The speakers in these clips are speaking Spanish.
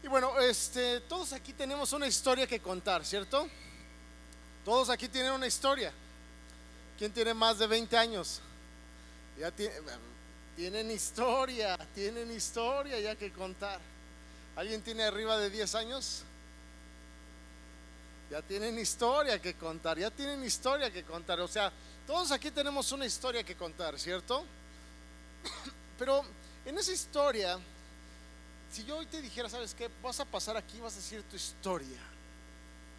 bueno, todos aquí tenemos una historia que contar, ¿cierto? Todos aquí tienen una historia. ¿Quién tiene más de 20 años? Ya tienen historia ya que contar. ¿Alguien tiene arriba de 10 años? Ya tienen historia que contar, ya tienen historia que contar. O sea, todos aquí tenemos una historia que contar, ¿cierto? Pero en esa historia, si yo hoy te dijera, ¿sabes qué? Vas a pasar aquí, vas a decir tu historia.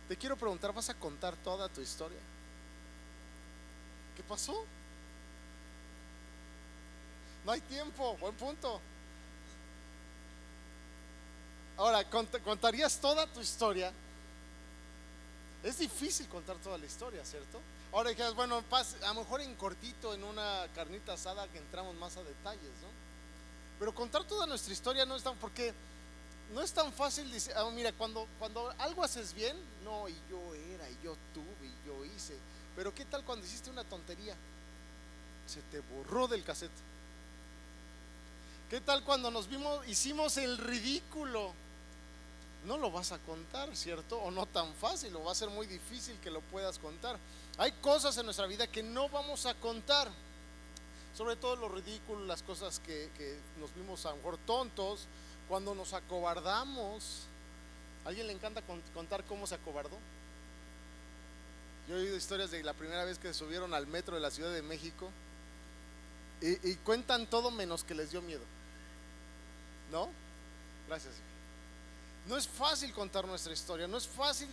Te quiero preguntar, ¿vas a contar toda tu historia? ¿Qué pasó? No hay tiempo, buen punto. Ahora, ¿contarías toda tu historia? Es difícil contar toda la historia, ¿cierto? Ahora dijeras, bueno, a lo mejor en cortito, en una carnita asada, que entramos más a detalles, ¿no? Pero contar toda nuestra historia no es tan, porque no es tan fácil decir, mira, cuando algo haces bien, no, y yo era, y yo tuve, y yo hice. Pero ¿qué tal cuando hiciste una tontería? Se te borró del cassette. ¿Qué tal cuando hicimos el ridículo? No lo vas a contar, ¿cierto? O no tan fácil, o va a ser muy difícil que lo puedas contar. Hay cosas en nuestra vida que no vamos a contar, sobre todo lo ridículo, las cosas que nos vimos a lo mejor tontos, cuando nos acobardamos. ¿A alguien le encanta contar cómo se acobardó? Yo he oído historias de la primera vez que se subieron al metro de la Ciudad de México y cuentan todo menos que les dio miedo. ¿No? Gracias. No es fácil contar nuestra historia, no es fácil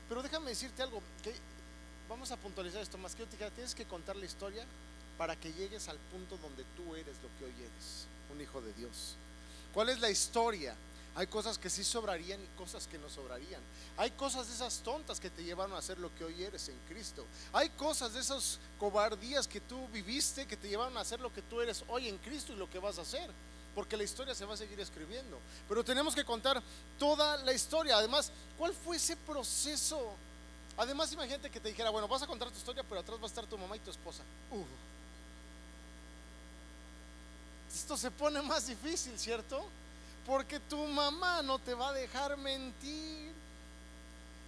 pero déjame decirte algo, que vamos a puntualizar esto más que yo te diga, tienes que contar la historia para que llegues al punto donde tú eres lo que hoy eres, un hijo de Dios. ¿Cuál es la historia? Hay cosas que sí sobrarían y cosas que no sobrarían. Hay cosas de esas tontas que te llevaron a ser lo que hoy eres en Cristo. Hay cosas de esas cobardías que tú viviste que te llevaron a ser lo que tú eres hoy en Cristo y lo que vas a hacer. Porque la historia se va a seguir escribiendo. Pero tenemos que contar toda la historia. Además, ¿cuál fue ese proceso? Además, imagínate que te dijera, bueno, vas a contar tu historia, pero atrás va a estar tu mamá y tu esposa. Esto se pone más difícil, ¿cierto? Porque tu mamá no te va a dejar mentir.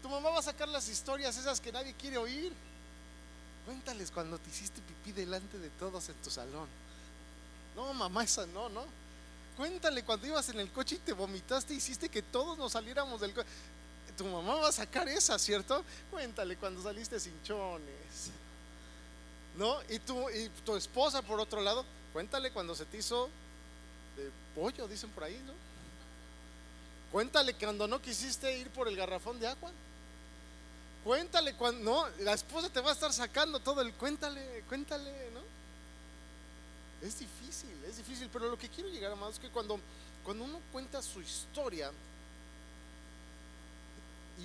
Tu mamá va a sacar las historias esas que nadie quiere oír. Cuéntales cuando te hiciste pipí delante de todos en tu salón. No, mamá, esa no. Cuéntale cuando ibas en el coche y te vomitaste, hiciste que todos nos saliéramos del coche. Tu mamá va a sacar esa, ¿cierto? Cuéntale cuando saliste sin chones, ¿no? Y tu esposa, por otro lado, cuéntale cuando se te hizo de pollo, dicen por ahí, ¿no? Cuéntale cuando no quisiste ir por el garrafón de agua. Cuéntale cuando, no, la esposa te va a estar sacando todo cuéntale, ¿no? Es difícil, pero lo que quiero llegar, amados, es que cuando uno cuenta su historia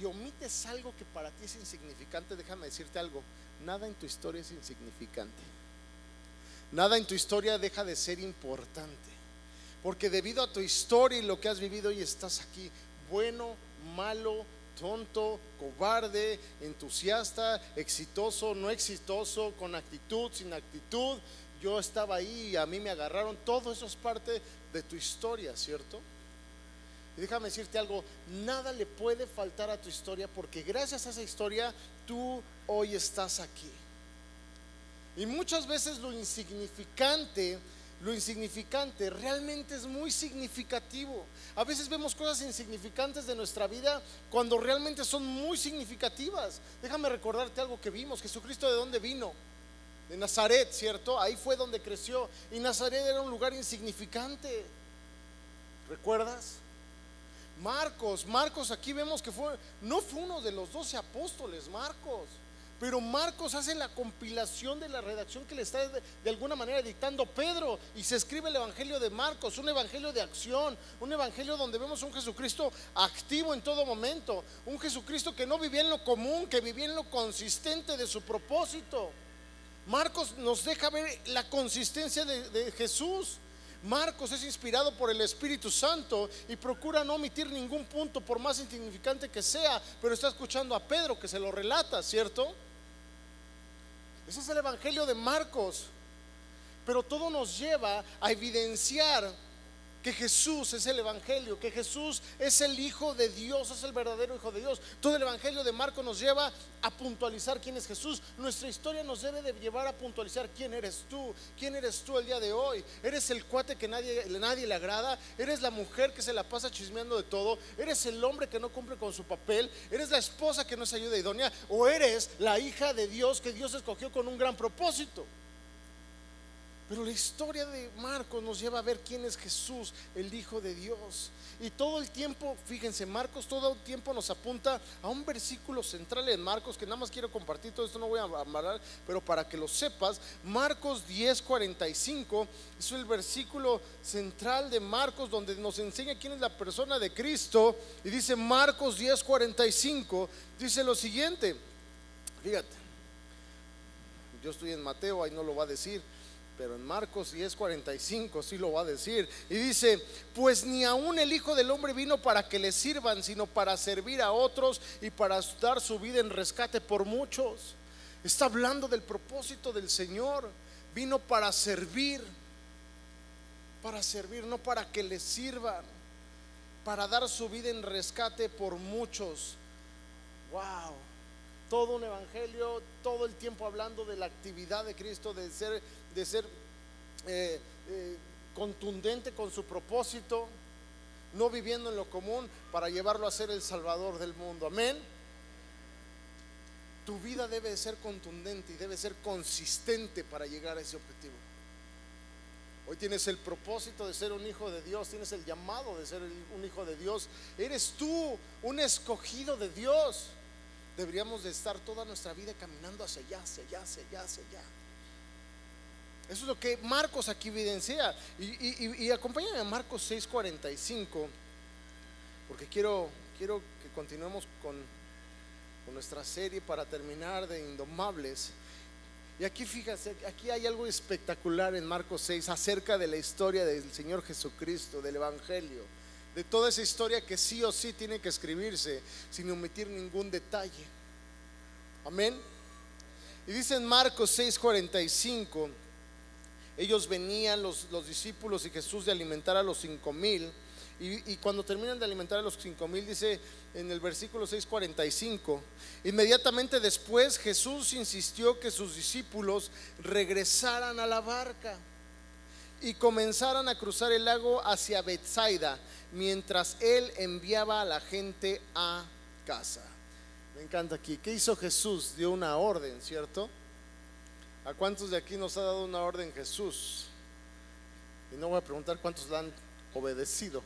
y omites algo que para ti es insignificante, déjame decirte algo, nada en tu historia es insignificante. Nada en tu historia deja de ser importante, porque debido a tu historia y lo que has vivido hoy estás aquí, bueno, malo, tonto, cobarde, entusiasta, exitoso, no exitoso, con actitud, sin actitud. Yo estaba ahí y a mí me agarraron. Todo eso es parte de tu historia, ¿cierto? Y déjame decirte algo, nada le puede faltar a tu historia, porque gracias a esa historia tú hoy estás aquí. Y muchas veces lo insignificante realmente es muy significativo. A veces vemos cosas insignificantes de nuestra vida cuando realmente son muy significativas. Déjame recordarte algo que vimos. Jesucristo, ¿de dónde vino? De Nazaret, ¿cierto? Ahí fue donde creció. Y Nazaret era un lugar insignificante. ¿Recuerdas? Marcos, aquí vemos que no fue uno de los 12 apóstoles, Marcos. Pero Marcos hace la compilación de la redacción que le está de alguna manera dictando Pedro, y se escribe el evangelio de Marcos, un evangelio de acción, un evangelio donde vemos un Jesucristo activo en todo momento, un Jesucristo que no vivía en lo común, que vivía en lo consistente de su propósito. Marcos nos deja ver la consistencia de Jesús. Marcos es inspirado por el Espíritu Santo y procura no omitir ningún punto, por más insignificante que sea, pero está escuchando a Pedro que se lo relata, ¿cierto? Ese es el evangelio de Marcos. Pero todo nos lleva a evidenciar que Jesús es el Evangelio, que Jesús es el Hijo de Dios, es el verdadero Hijo de Dios. Todo el Evangelio de Marcos nos lleva a puntualizar quién es Jesús. Nuestra historia nos debe de llevar a puntualizar quién eres tú el día de hoy. ¿Eres el cuate que nadie le agrada? ¿Eres la mujer que se la pasa chismeando de todo? ¿Eres el hombre que no cumple con su papel? ¿Eres la esposa que no es ayuda idónea? ¿O eres la hija de Dios que Dios escogió con un gran propósito? Pero la historia de Marcos nos lleva a ver quién es Jesús, el Hijo de Dios. Y todo el tiempo, fíjense, Marcos todo el tiempo nos apunta a un versículo central en Marcos, que nada más quiero compartir, todo esto no voy a hablar, pero para que lo sepas, Marcos 10:45 es el versículo central de Marcos, donde nos enseña quién es la persona de Cristo. Y dice Marcos 10:45, dice lo siguiente, fíjate, yo estoy en Mateo, ahí no lo va a decir, pero en Marcos 10:45 sí lo va a decir. Y dice: pues ni aún el Hijo del Hombre vino para que le sirvan, sino para servir a otros y para dar su vida en rescate por muchos. Está hablando del propósito del Señor. Vino para servir, no para que le sirvan, para dar su vida en rescate por muchos. Wow. Todo un evangelio, todo el tiempo hablando de la actividad de Cristo, de ser contundente con su propósito, no viviendo en lo común, para llevarlo a ser el Salvador del mundo. Amén. Tu vida debe de ser contundente y debe ser consistente para llegar a ese objetivo. Hoy tienes el propósito de ser un hijo de Dios, tienes el llamado de ser un hijo de Dios. Eres tú un escogido de Dios. Deberíamos de estar toda nuestra vida caminando hacia allá, hacia allá, hacia allá, hacia allá. Eso es lo que Marcos aquí evidencia. Y acompáñame a Marcos 6:45, porque quiero que continuemos con nuestra serie para terminar de Indomables. Y aquí fíjate, aquí hay algo espectacular en Marcos 6 acerca de la historia del Señor Jesucristo, del Evangelio, de toda esa historia que sí o sí tiene que escribirse sin omitir ningún detalle. Amén. Y dice en Marcos 6:45, ellos venían los discípulos y Jesús de alimentar a los 5,000, y cuando terminan de alimentar a los 5,000, dice en el versículo 6:45, inmediatamente después Jesús insistió que sus discípulos regresaran a la barca y comenzaran a cruzar el lago hacia Betsaida, mientras él enviaba a la gente a casa. Me encanta aquí. ¿Qué hizo Jesús? Dio una orden, ¿cierto? ¿A cuántos de aquí nos ha dado una orden Jesús? Y no voy a preguntar cuántos la han obedecido,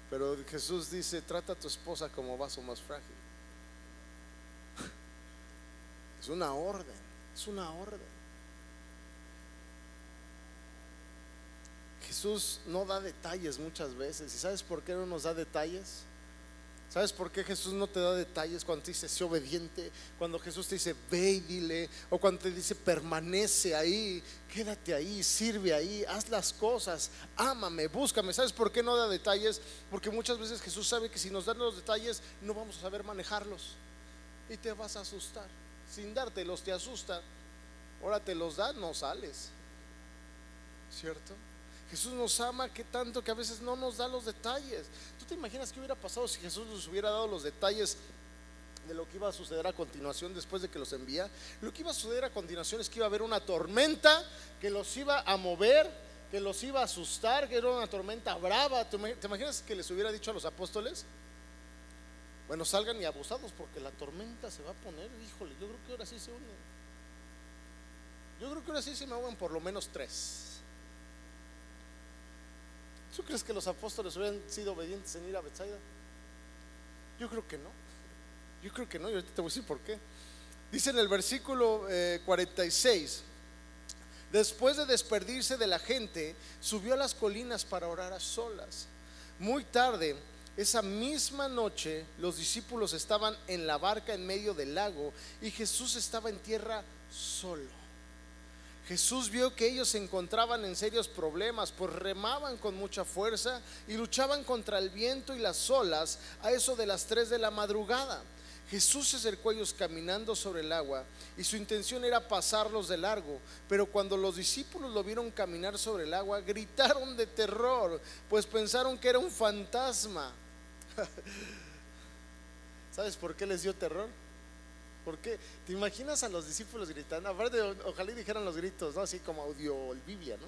pero Jesús dice: trata a tu esposa como vaso más frágil. Es una orden, es una orden. Jesús no da detalles muchas veces. ¿Y sabes por qué no nos da detalles? ¿Sabes por qué Jesús no te da detalles cuando te dice sé obediente? Cuando Jesús te dice ve y dile, o cuando te dice permanece ahí, quédate ahí, sirve ahí, haz las cosas, ámame, búscame. ¿Sabes por qué no da detalles? Porque muchas veces Jesús sabe que si nos dan los detalles no vamos a saber manejarlos y te vas a asustar. Sin dártelos te asusta. Ahora te los da, no sales, ¿cierto? Jesús nos ama que tanto que a veces no nos da los detalles. ¿Tú te imaginas qué hubiera pasado si Jesús nos hubiera dado los detalles de lo que iba a suceder a continuación después de que los envía? Lo que iba a suceder a continuación es que iba a haber una tormenta que los iba a mover, que los iba a asustar, que era una tormenta brava. ¿Te imaginas que les hubiera dicho a los apóstoles? Bueno, salgan y abusados porque la tormenta se va a poner. Híjole, yo creo que ahora sí se unen. Yo creo que ahora sí se me ahogan por lo menos 3. ¿Tú crees que los apóstoles hubieran sido obedientes en ir a Betsaida? Yo creo que no. Yo creo que no, y ahorita te voy a decir por qué. Dice en el versículo 46: después de despedirse de la gente, subió a las colinas para orar a solas. Muy tarde, esa misma noche, los discípulos estaban en la barca en medio del lago y Jesús estaba en tierra solo. Jesús vio que ellos se encontraban en serios problemas, pues remaban con mucha fuerza y luchaban contra el viento y las olas a eso de las 3 de la madrugada. Jesús se acercó a ellos caminando sobre el agua y su intención era pasarlos de largo, pero cuando los discípulos lo vieron caminar sobre el agua, gritaron de terror, pues pensaron que era un fantasma. ¿Sabes por qué les dio terror? ¿Por qué? ¿Te imaginas a los discípulos gritando? Aparte, ojalá y dijeran los gritos, ¿no? Así como audio Biblia, ¿no?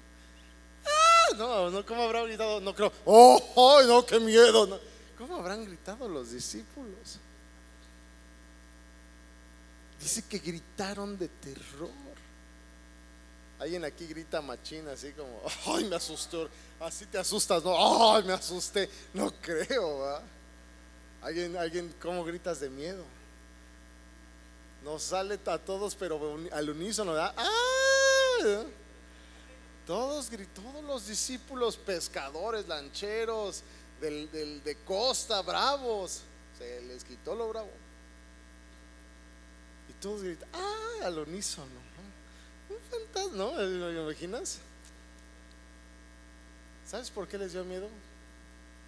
¡Ah! No, ¿cómo habrán gritado? No creo. ¡Oh, ay, no, qué miedo! No. ¿Cómo habrán gritado los discípulos? Dice que gritaron de terror. Alguien aquí grita machín, así como, ¡ay, me asustó! Así te asustas, ¿no? ¡Ay, me asusté! No creo, ¿va? Alguien, ¿cómo gritas de miedo? Nos sale a todos, pero al unísono, ¿verdad? ¡Ah! Todos los discípulos, pescadores, lancheros, de costa, bravos, se les quitó lo bravo. Y todos gritan, ¡ah! Al unísono, ¿no? Un fantasma, ¿no? ¿Me imaginas? ¿Sabes por qué les dio miedo?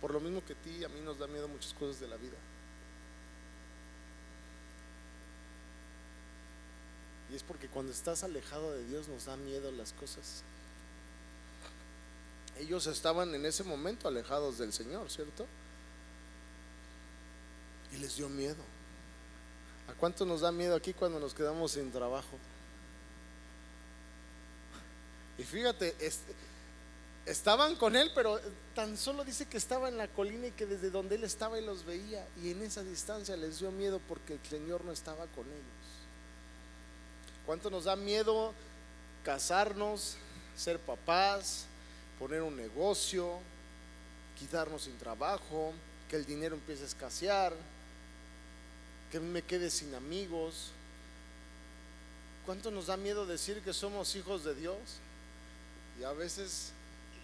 Por lo mismo que a ti y a mí nos da miedo muchas cosas de la vida. Y es porque cuando estás alejado de Dios nos da miedo las cosas. Ellos estaban en ese momento alejados del Señor, ¿cierto? Y les dio miedo. ¿A cuánto nos da miedo aquí cuando nos quedamos sin trabajo? Y fíjate, estaban con él, pero tan solo dice que estaba en la colina y que desde donde él estaba él los veía, y en esa distancia les dio miedo porque el Señor no estaba con ellos. ¿Cuánto nos da miedo casarnos, ser papás, poner un negocio, quitarnos sin trabajo, que el dinero empiece a escasear, que me quede sin amigos? ¿Cuánto nos da miedo decir que somos hijos de Dios? Y a veces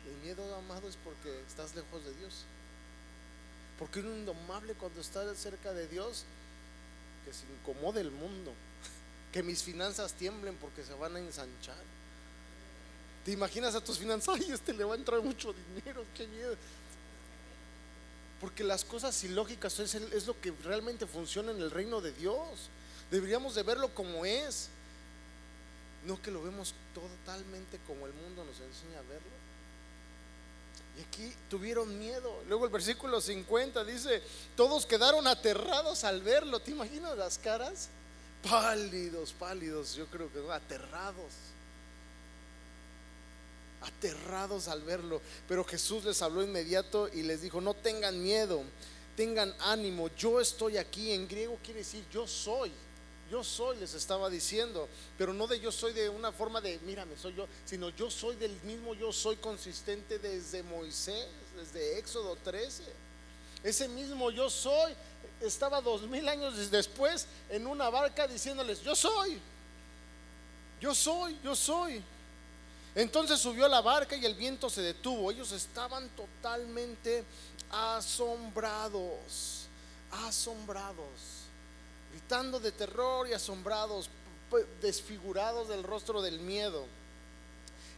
el miedo, amado, es porque estás lejos de Dios. Porque uno indomable cuando está cerca de Dios, que se incomode el mundo, que mis finanzas tiemblen porque se van a ensanchar. ¿Te imaginas a tus finanzas? Ay, le va a entrar mucho dinero, qué miedo. Porque las cosas ilógicas es lo que realmente funciona en el reino de Dios. Deberíamos de verlo como es, no que lo vemos totalmente como el mundo nos enseña a verlo. Y aquí tuvieron miedo. Luego el versículo 50 dice, todos quedaron aterrados al verlo. ¿Te imaginas las caras? Pálidos, yo creo que aterrados al verlo. Pero Jesús les habló inmediato y les dijo, no tengan miedo, tengan ánimo, yo estoy aquí. En griego quiere decir yo soy, les estaba diciendo, pero no de yo soy de una forma de mírame, soy yo, sino yo soy del mismo yo soy consistente desde Moisés, desde Éxodo 13. Ese mismo yo soy estaba 2000 años después en una barca diciéndoles, yo soy. Entonces subió a la barca y el viento se detuvo. Ellos estaban totalmente asombrados, gritando de terror y asombrados, desfigurados del rostro del miedo.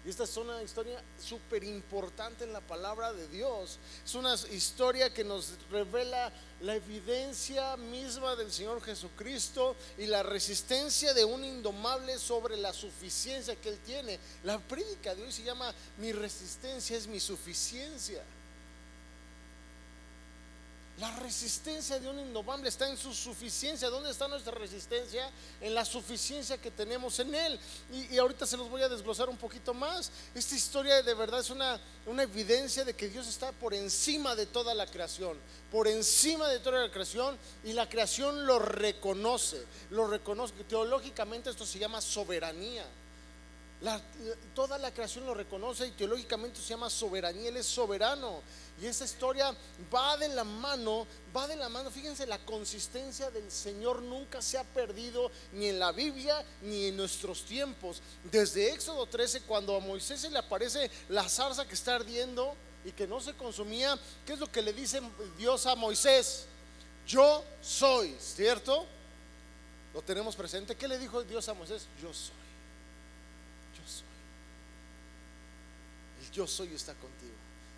Y esta es una historia súper importante en la palabra de Dios. Es una historia que nos revela la evidencia misma del Señor Jesucristo y la resistencia de un indomable sobre la suficiencia que Él tiene. La prédica de hoy se llama Mi resistencia es mi suficiencia. La resistencia de un indomable está en su suficiencia. ¿Dónde está nuestra resistencia? En la suficiencia que tenemos en Él. Y ahorita se los voy a desglosar un poquito más. Esta historia de verdad es una evidencia de que Dios está por encima de toda la creación. Por encima de toda la creación. Y la creación lo reconoce. Teológicamente esto se llama soberanía. Toda la creación lo reconoce y teológicamente se llama soberanía. Él es soberano. Y esa historia va de la mano. Fíjense, la consistencia del Señor nunca se ha perdido ni en la Biblia ni en nuestros tiempos. Desde Éxodo 13, cuando a Moisés se le aparece la zarza que está ardiendo y que no se consumía, ¿qué es lo que le dice Dios a Moisés? Yo soy, ¿cierto? Lo tenemos presente. ¿Qué le dijo Dios a Moisés? Yo soy. El yo soy está contigo.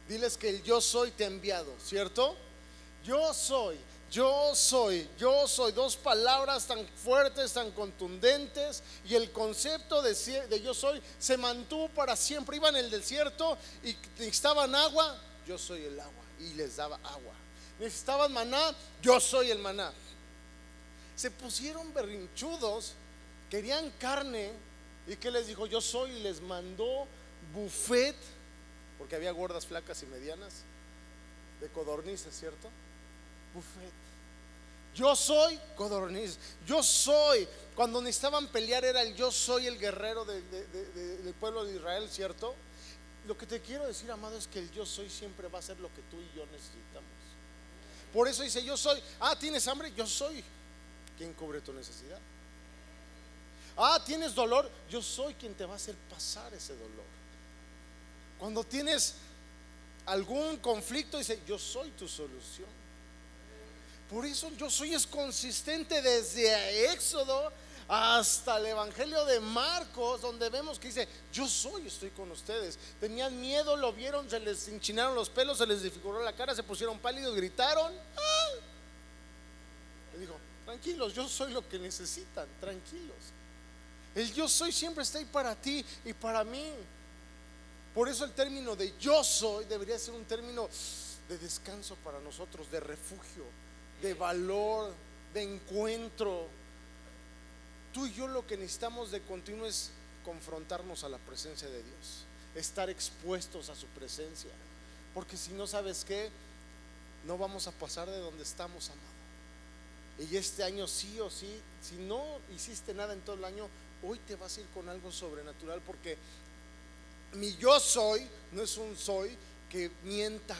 Diles que el yo soy te ha enviado, ¿cierto? Yo soy. yo soy, dos palabras tan fuertes, tan contundentes, y el concepto de yo soy se mantuvo para siempre. Iban en el desierto y necesitaban agua, yo soy el agua, y les daba agua. Necesitaban maná, yo soy el maná. Se pusieron berrinchudos, querían carne, y ¿qué les dijo? Yo soy, y les mandó buffet, porque había gordas, flacas y medianas, de codornices, ¿cierto? Buffet. Yo soy codorniz. Yo soy. Cuando necesitaban pelear era el yo soy, el guerrero del pueblo de Israel, ¿cierto? Lo que te quiero decir, amado, es que el yo soy siempre va a ser lo que tú y yo necesitamos. Por eso dice yo soy. ¿Tienes hambre? Yo soy quien cubre tu necesidad. ¿Tienes dolor? Yo soy quien te va a hacer pasar ese dolor. Cuando tienes algún conflicto, dice yo soy tu solución. Por eso yo soy es consistente desde Éxodo hasta el Evangelio de Marcos, donde vemos que dice yo soy, estoy con ustedes. Tenían miedo, lo vieron, se les enchinaron los pelos, se les desfiguró la cara, se pusieron pálidos, gritaron. Le dijo, tranquilos, yo soy lo que necesitan, tranquilos. El yo soy siempre está ahí para ti y para mí. Por eso el término de yo soy debería ser un término de descanso para nosotros, de refugio, de valor, de encuentro. Tú y yo lo que necesitamos de continuo es confrontarnos a la presencia de Dios, estar expuestos a su presencia, porque si no, ¿sabes qué? No vamos a pasar de donde estamos, amado. Y este año sí o sí, si no hiciste nada en todo el año, hoy te vas a ir con algo sobrenatural, porque mi yo soy no es un soy que mienta,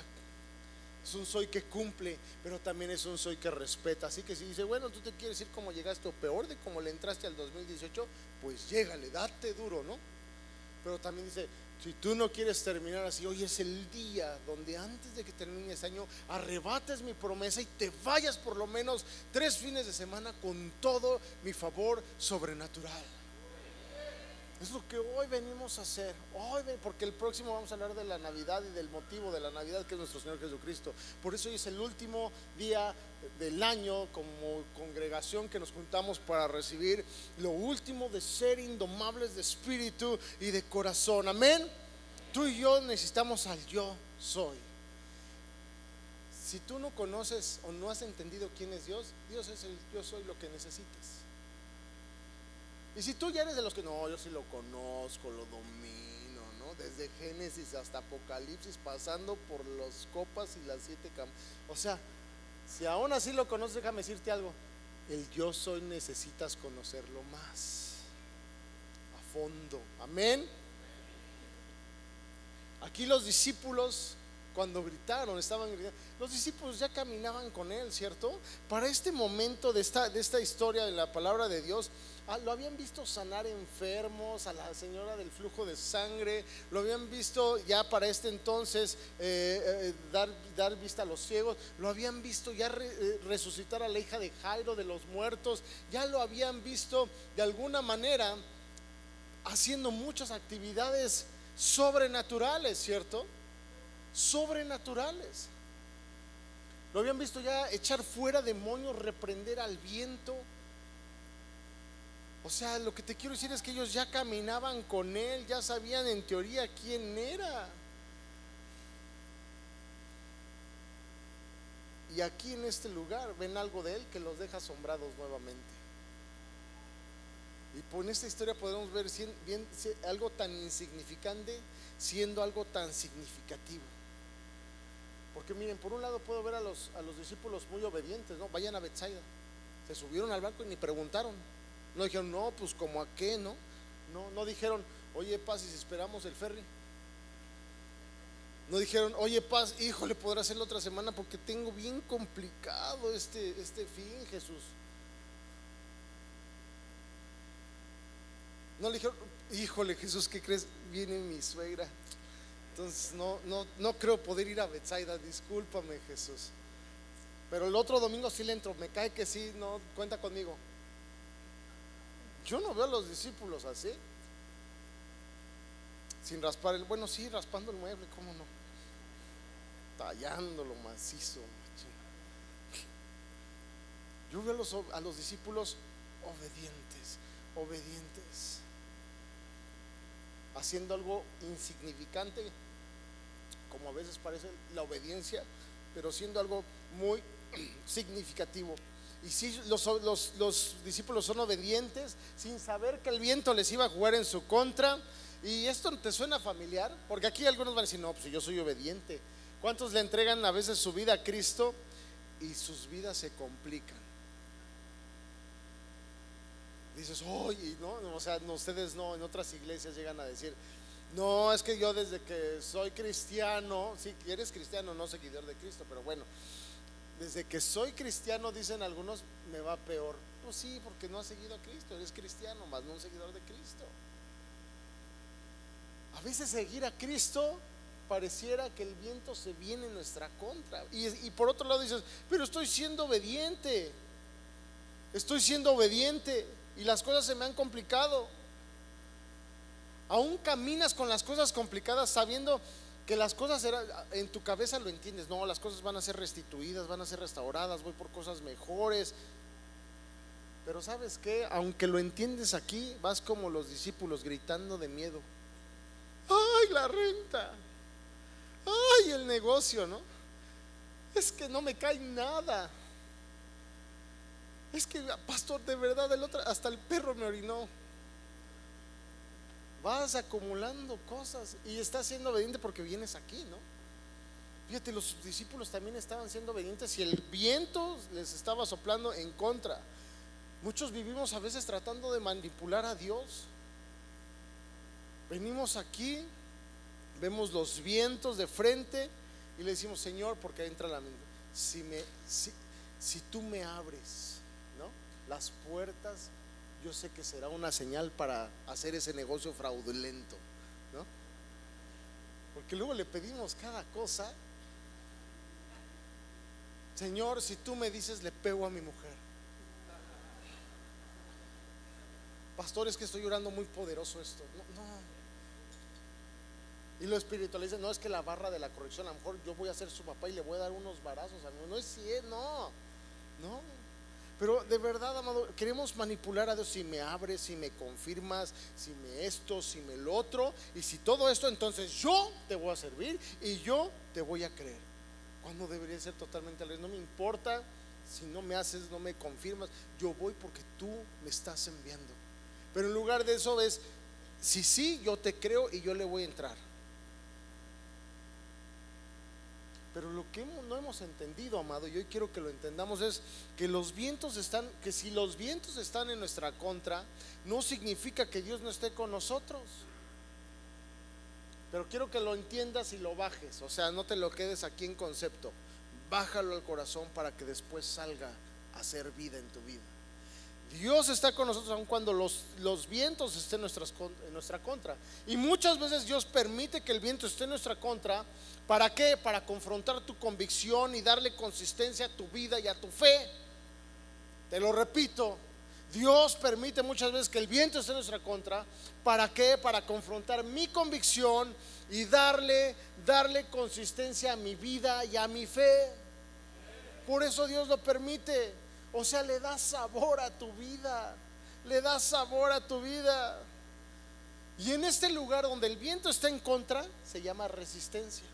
es un soy que cumple, pero también es un soy que respeta. Así que si dice, bueno, tú te quieres ir como llegaste o peor de como le entraste al 2018, pues llégale, date duro, ¿no? Pero también dice, si tú no quieres terminar así, hoy es el día donde antes de que termine este año arrebates mi promesa y te vayas por lo menos 3 fines de semana con todo mi favor sobrenatural. Es lo que hoy venimos a hacer, porque el próximo vamos a hablar de la Navidad y del motivo de la Navidad, que es nuestro Señor Jesucristo. Por eso hoy es el último día del año como congregación que nos juntamos para recibir lo último de ser indomables de espíritu y de corazón. Amén. Tú y yo necesitamos al yo soy. Si tú no conoces o no has entendido quién es Dios, Dios es el yo soy lo que necesitas. Y si tú ya eres de los que no, yo sí lo conozco, lo domino, ¿no? Desde Génesis hasta Apocalipsis, pasando por las copas y las 7 camas. O sea, si aún así lo conoces, déjame decirte algo. El yo soy necesitas conocerlo más a fondo. Amén. Aquí los discípulos, cuando gritaron, estaban gritando, los discípulos ya caminaban con él, ¿cierto? Para este momento de esta historia de la palabra de Dios, lo habían visto sanar enfermos, a la señora del flujo de sangre, lo habían visto ya para este entonces dar vista a los ciegos, lo habían visto ya resucitar a la hija de Jairo de los muertos, ya lo habían visto de alguna manera haciendo muchas actividades sobrenaturales, ¿cierto? Sobrenaturales. Lo habían visto ya echar fuera demonios, reprender al viento. O sea, lo que te quiero decir es que ellos ya caminaban con él, ya sabían en teoría quién era. Y aquí en este lugar ven algo de él que los deja asombrados nuevamente. Y en esta historia podemos ver algo tan insignificante siendo algo tan significativo. Porque miren, por un lado puedo ver a los discípulos muy obedientes, ¿no? Vayan a Betsaida. Se subieron al barco y ni preguntaron. No dijeron, no, pues como a qué, ¿no? No dijeron, oye, Paz, ¿y si esperamos el ferry? No dijeron, oye, Paz, híjole, podrá ser la otra semana porque tengo bien complicado este fin, Jesús. No le dijeron, híjole, Jesús, ¿qué crees? Viene mi suegra. Entonces no creo poder ir a Betsaida, discúlpame, Jesús. Pero el otro domingo sí le entro, me cae que sí, no, cuenta conmigo. Yo no veo a los discípulos así, sin raspar bueno, sí, raspando el mueble, ¿cómo no? Tallándolo macizo, machín. Yo veo a los discípulos obedientes, obedientes, haciendo algo insignificante, como a veces parece la obediencia, pero siendo algo muy significativo. Y si los discípulos son obedientes sin saber que el viento les iba a jugar en su contra. Y esto te suena familiar, porque aquí algunos van a decir, no, pues yo soy obediente. ¿Cuántos le entregan a veces su vida a Cristo y sus vidas se complican? Dices, oye, no, o sea, ustedes no, en otras iglesias llegan a decir, no, es que yo desde que soy cristiano, sí, que eres cristiano, no seguidor de Cristo, pero bueno, desde que soy cristiano, dicen algunos, me va peor. Pues sí, porque no has seguido a Cristo, eres cristiano, más no un seguidor de Cristo. A veces seguir a Cristo pareciera que el viento se viene en nuestra contra. Y por otro lado dices, pero estoy siendo obediente, y las cosas se me han complicado. Aún caminas con las cosas complicadas sabiendo que las cosas en tu cabeza lo entiendes. No, las cosas van a ser restituidas, van a ser restauradas, voy por cosas mejores. Pero ¿sabes qué? Aunque lo entiendes aquí, vas como los discípulos gritando de miedo. Ay, la renta, ay, el negocio, ¿no? Es que no me cae nada. Es que, pastor, de verdad, hasta el perro me orinó. Vas acumulando cosas y estás siendo obediente porque vienes aquí, ¿no? Fíjate, los discípulos también estaban siendo obedientes y el viento les estaba soplando en contra. Muchos vivimos a veces tratando de manipular a Dios. Venimos aquí, vemos los vientos de frente y le decimos, Señor, porque entra la mente, si tú me abres, ¿no?, las puertas, yo sé que será una señal para hacer ese negocio fraudulento, ¿no? Porque luego le pedimos cada cosa. Señor, si tú me dices, le pego a mi mujer. Pastor, es que estoy orando muy poderoso esto. No. Y lo espiritualiza, no, es que la barra de la corrección, a lo mejor yo voy a ser su papá y le voy a dar unos varazos a mí. No es cierto, no. Pero de verdad, amado, queremos manipular a Dios. Si me abres, si me confirmas, si me esto, si me lo otro, y si todo esto, entonces yo te voy a servir y yo te voy a creer. Cuando debería ser totalmente al revés. No me importa si no me haces, no me confirmas, yo voy porque tú me estás enviando. Pero en lugar de eso es, si sí, yo te creo y yo le voy a entrar. Pero lo que no hemos entendido, amado, y hoy quiero que lo entendamos, es que que si los vientos están en nuestra contra, no significa que Dios no esté con nosotros. Pero quiero que lo entiendas y lo bajes, o sea, no te lo quedes aquí en concepto, bájalo al corazón para que después salga a hacer vida en tu vida. Dios está con nosotros aun cuando los vientos estén en nuestra contra. Y muchas veces Dios permite que el viento esté en nuestra contra. ¿Para qué? Para confrontar tu convicción y darle consistencia a tu vida y a tu fe. Te lo repito, Dios permite muchas veces que el viento esté en nuestra contra. ¿Para qué? Para confrontar mi convicción y darle consistencia a mi vida y a mi fe. Por eso Dios lo permite. O sea, le da sabor a tu vida. Le da sabor a tu vida. Y en este lugar donde el viento está en contra, se llama resistencia.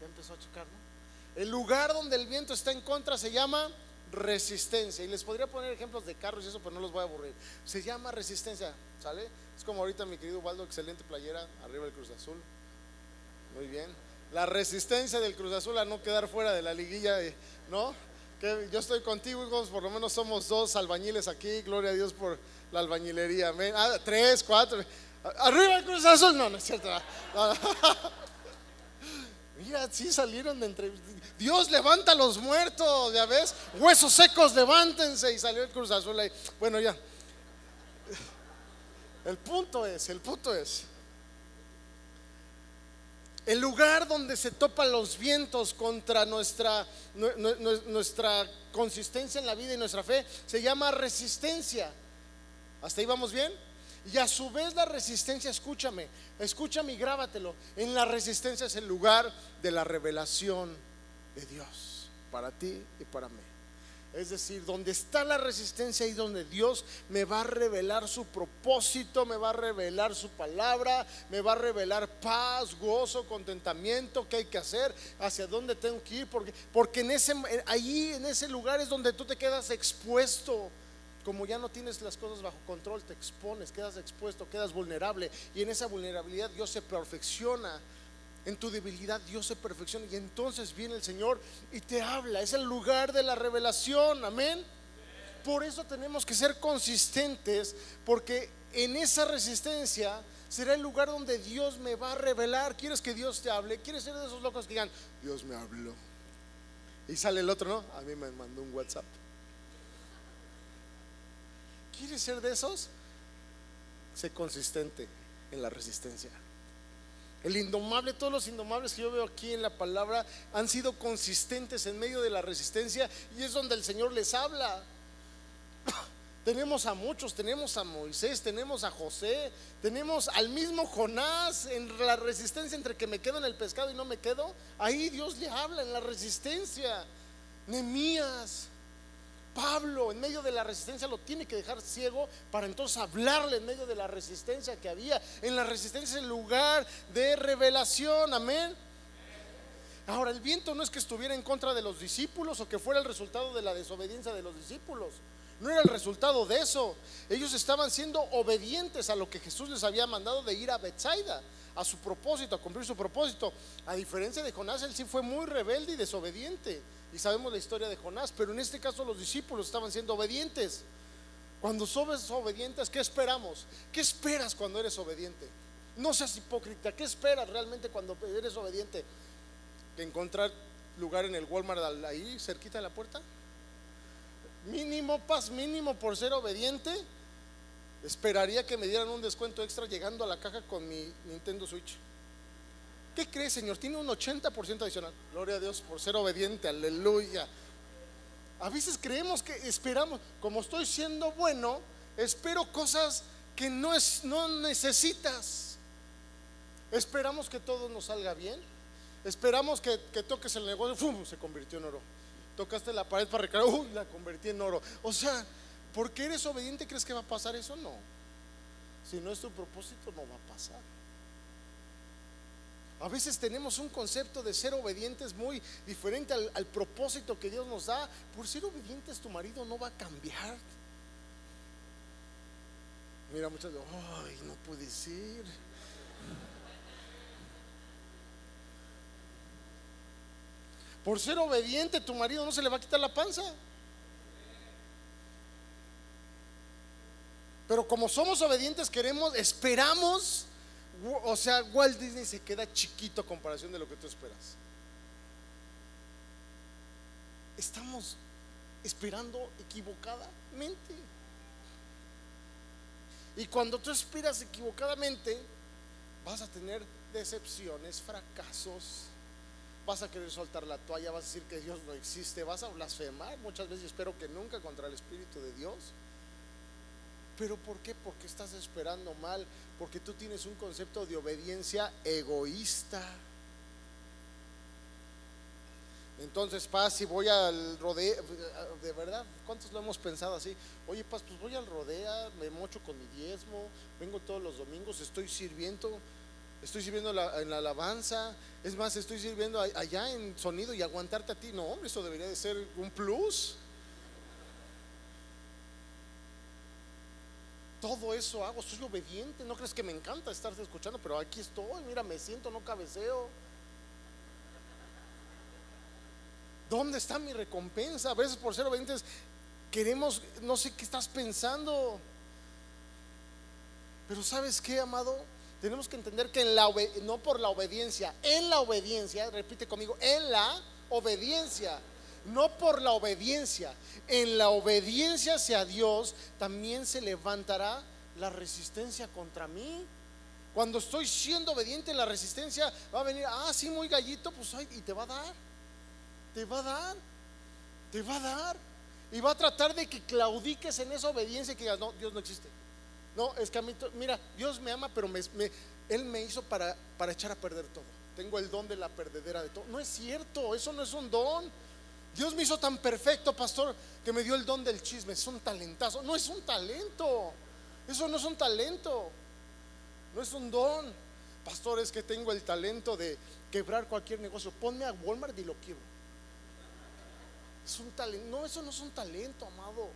Ya empezó a chocar, ¿no? El lugar donde el viento está en contra se llama resistencia. Y les podría poner ejemplos de carros y eso, pero no los voy a aburrir. Se llama resistencia, ¿sale? Es como ahorita mi querido Waldo, excelente playera, arriba el Cruz Azul. Muy bien. La resistencia del Cruz Azul a no quedar fuera de la liguilla, ¿no? Que yo estoy contigo, hijos, por lo menos somos 2 albañiles aquí, gloria a Dios por la albañilería, amén. 3, 4, arriba el Cruz Azul, no es cierto. No. Mira, sí salieron de entre. Dios levanta a los muertos, ya ves, huesos secos, levántense, y salió el Cruz Azul ahí. Bueno, ya. El punto es el lugar donde se topan los vientos contra nuestra consistencia en la vida y nuestra fe se llama resistencia. ¿Hasta ahí vamos bien? Y a su vez la resistencia, escúchame y grábatelo, en la resistencia es el lugar de la revelación de Dios para ti y para mí. Es decir, donde está la resistencia, ahí donde Dios me va a revelar su propósito, me va a revelar su palabra, me va a revelar paz, gozo, contentamiento, qué hay que hacer, hacia dónde tengo que ir, porque ahí en ese lugar es donde tú te quedas expuesto. Como ya no tienes las cosas bajo control, te expones, quedas expuesto, quedas vulnerable, y en esa vulnerabilidad Dios se perfecciona. En tu debilidad Dios se perfecciona, y entonces viene el Señor y te habla. Es el lugar de la revelación, amén. Por eso tenemos que ser consistentes, porque en esa resistencia será el lugar donde Dios me va a revelar. ¿Quieres que Dios te hable? ¿Quieres ser de esos locos que digan, Dios me habló? Y sale el otro, no, a mí me mandó un WhatsApp. ¿Quieres ser de esos? Sé consistente en la resistencia. El indomable, todos los indomables que yo veo aquí en la palabra han sido consistentes en medio de la resistencia, y es donde el Señor les habla. Tenemos a muchos, tenemos a Moisés, tenemos a José, tenemos al mismo Jonás en la resistencia entre que me quedo en el pescado y no me quedo. Ahí Dios le habla en la resistencia. Nehemías, Pablo, en medio de la resistencia lo tiene que dejar ciego para entonces hablarle en medio de la resistencia que había. En la resistencia es el lugar de revelación, amén. Ahora, el viento no es que estuviera en contra de los discípulos o que fuera el resultado de la desobediencia de los discípulos. No era el resultado de eso. Ellos estaban siendo obedientes a lo que Jesús les había mandado de ir a Betsaida, a su propósito, a cumplir su propósito. A diferencia de Jonás, él sí fue muy rebelde y desobediente, y sabemos la historia de Jonás. Pero en este caso los discípulos estaban siendo obedientes. Cuando somos obedientes, ¿qué esperamos? ¿Qué esperas cuando eres obediente? No seas hipócrita. ¿Qué esperas realmente cuando eres obediente? ¿Que encontrar lugar en el Walmart ahí cerquita de la puerta? Mínimo, mínimo por ser obediente, esperaría que me dieran un descuento extra llegando a la caja con mi Nintendo Switch. ¿Qué crees, Señor? Tiene un 80% adicional. Gloria a Dios por ser obediente, aleluya. A veces creemos que esperamos, como estoy siendo bueno, espero cosas que no necesitas. Esperamos que todo nos salga bien. Esperamos que toques el negocio, ¡fum!, se convirtió en oro. Tocaste la pared para recargar, ¡uy!, la convertí en oro. O sea, porque eres obediente, ¿crees que va a pasar eso? No. Si no es tu propósito, no va a pasar. A veces tenemos un concepto de ser obedientes muy diferente al propósito que Dios nos da. Por ser obedientes, tu marido no va a cambiar. Mira, muchas veces, ay, no puede ser. Por ser obediente, tu marido no se le va a quitar la panza. Pero como somos obedientes, esperamos. O sea, Walt Disney se queda chiquito a comparación de lo que tú esperas. Estamos esperando equivocadamente. Y cuando tú esperas equivocadamente, vas a tener decepciones, fracasos. Vas a querer soltar la toalla, vas a decir que Dios no existe, vas a blasfemar muchas veces, espero que nunca, contra el Espíritu de Dios. ¿Pero por qué? Porque estás esperando mal, porque tú tienes un concepto de obediencia egoísta. Entonces, Paz, si voy al rodeo, de verdad, ¿cuántos lo hemos pensado así? Oye, Paz, pues voy al rodeo, me mocho con mi diezmo, vengo todos los domingos, estoy sirviendo en la alabanza, es más, estoy sirviendo allá en sonido, y aguantarte a ti, no, hombre, eso debería de ser un plus. Todo eso hago, soy obediente. No crees que me encanta estarte escuchando, pero aquí estoy, mira, me siento, no cabeceo. ¿Dónde está mi recompensa? A veces por ser obedientes queremos, no sé qué estás pensando. Pero ¿sabes qué, amado? Tenemos que entender que no por la obediencia, en la obediencia, repite conmigo, en la obediencia, no por la obediencia, en la obediencia hacia Dios también se levantará la resistencia contra mí. Cuando estoy siendo obediente, la resistencia va a venir, sí, muy gallito, pues y te va a dar, y va a tratar de que claudiques en esa obediencia y que digas, no, Dios no existe. No, es que a mí, mira, Dios me ama, pero Él me hizo para echar a perder todo. Tengo el don de la perdedera de todo. No es cierto, eso no es un don. Dios me hizo tan perfecto, pastor, que me dio el don del chisme. Es un talentazo. No es un talento. Eso no es un talento. No es un don. Pastor, es que tengo el talento de quebrar cualquier negocio. Ponme a Walmart y lo quiebro. Es un talento. No, eso no es un talento, amado.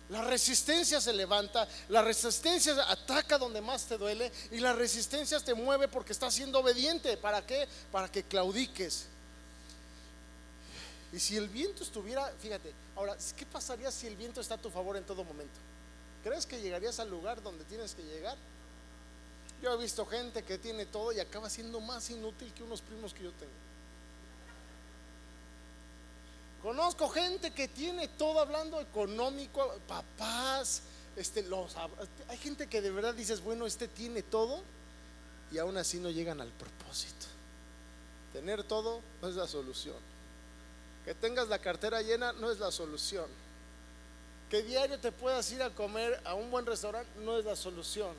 La resistencia se levanta, la resistencia ataca donde más te duele, y la resistencia te mueve porque estás siendo obediente. ¿Para qué? Para que claudiques. Y si el viento estuviera, fíjate, ahora, ¿qué pasaría si el viento está a tu favor en todo momento? ¿Crees que llegarías al lugar donde tienes que llegar? Yo he visto gente que tiene todo y acaba siendo más inútil que unos primos que yo tengo. Conozco gente que tiene todo, hablando económico, papás, hay gente que de verdad dices, bueno, tiene todo, y aún así no llegan al propósito. Tener todo no es la solución. Que tengas la cartera llena no es la solución. Que diario te puedas ir a comer a un buen restaurante no es la solución.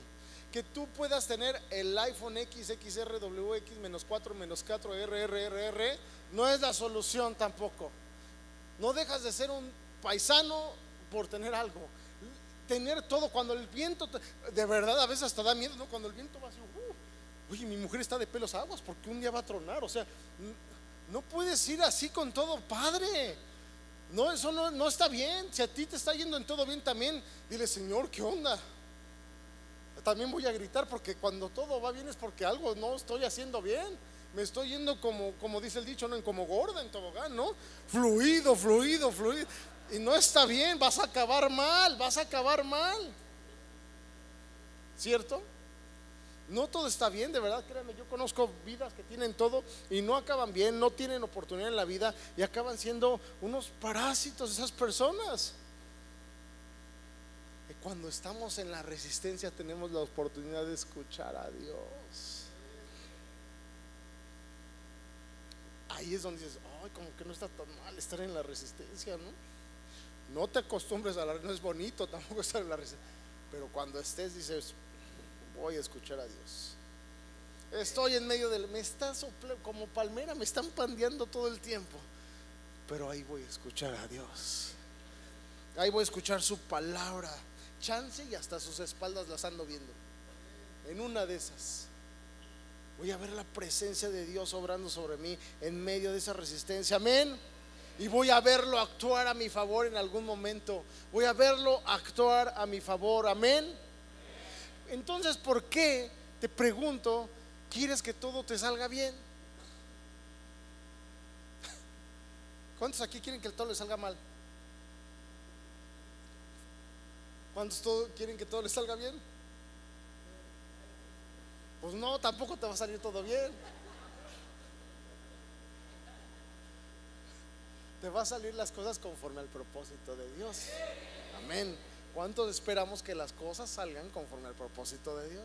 Que tú puedas tener el iPhone X, XRWX, -4, -4, RRRR no es la solución tampoco. No dejas de ser un paisano por tener algo. Tener todo, cuando el viento de verdad a veces hasta da miedo, ¿no? Cuando el viento va así, oye, mi mujer está de pelos aguas porque un día va a tronar. O sea, no puedes ir así con todo, padre. No, eso no está bien. Si a ti te está yendo en todo bien, también dile, Señor, ¿qué onda? También voy a gritar, porque cuando todo va bien es porque algo no estoy haciendo bien. Me estoy yendo como dice el dicho, ¿no? Como gorda en tobogán, ¿no? Fluido. Y no está bien, vas a acabar mal. ¿Cierto? No todo está bien, de verdad, créanme. Yo conozco vidas que tienen todo y no acaban bien, no tienen oportunidad en la vida y acaban siendo unos parásitos esas personas. Y cuando estamos en la resistencia tenemos la oportunidad de escuchar a Dios. Ahí es donde dices, ay, como que no está tan mal estar en la resistencia, ¿no? No te acostumbres a no es bonito tampoco estar en la resistencia, pero cuando estés dices, voy a escuchar a Dios. Estoy en medio me está como palmera, me están pandeando todo el tiempo, pero ahí voy a escuchar a Dios. Ahí voy a escuchar su palabra. Chance y hasta sus espaldas las ando viendo. En una de esas voy a ver la presencia de Dios obrando sobre mí en medio de esa resistencia. Amén. Y voy a verlo actuar a mi favor en algún momento. Voy a verlo actuar a mi favor. Amén. Entonces, ¿por qué, te pregunto, quieres que todo te salga bien? ¿Cuántos aquí quieren que todo les salga mal? ¿Cuántos quieren que todo les salga bien? Pues no, tampoco te va a salir todo bien. Te va a salir las cosas conforme al propósito de Dios. Amén. ¿Cuántos esperamos que las cosas salgan conforme al propósito de Dios?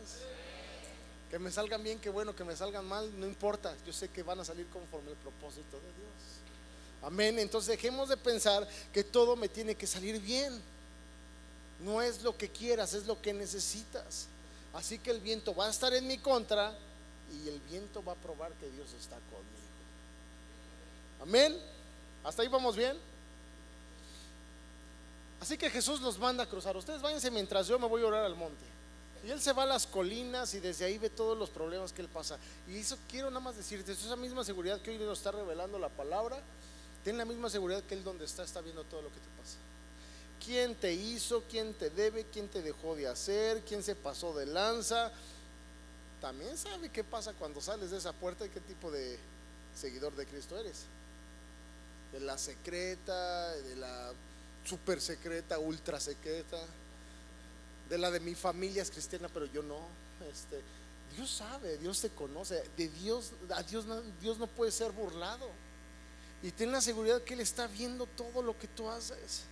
Que me salgan bien, que bueno, que me salgan mal, no importa. Yo sé que van a salir conforme al propósito de Dios. Amén. Entonces dejemos de pensar que todo me tiene que salir bien. No es lo que quieras, es lo que necesitas. Así que el viento va a estar en mi contra y el viento va a probar que Dios está conmigo. Amén. ¿Hasta ahí vamos bien? Así que Jesús los manda a cruzar. Ustedes váyanse mientras yo me voy a orar al monte. Y Él se va a las colinas y desde ahí ve todos los problemas que Él pasa. Y eso quiero nada más decirte, esa misma seguridad que hoy nos está revelando la palabra, ten la misma seguridad que Él donde está viendo todo lo que te pasa. ¿Quién te hizo? ¿Quién te debe? ¿Quién te dejó de hacer? ¿Quién se pasó de lanza? También sabe qué pasa cuando sales de esa puerta y qué tipo de seguidor de Cristo eres. De la secreta, de la super secreta, ultra secreta, de la de mi familia es cristiana pero yo no. Dios sabe, Dios te conoce. De Dios, Dios no puede ser burlado. Y ten la seguridad que Él está viendo todo lo que tú haces.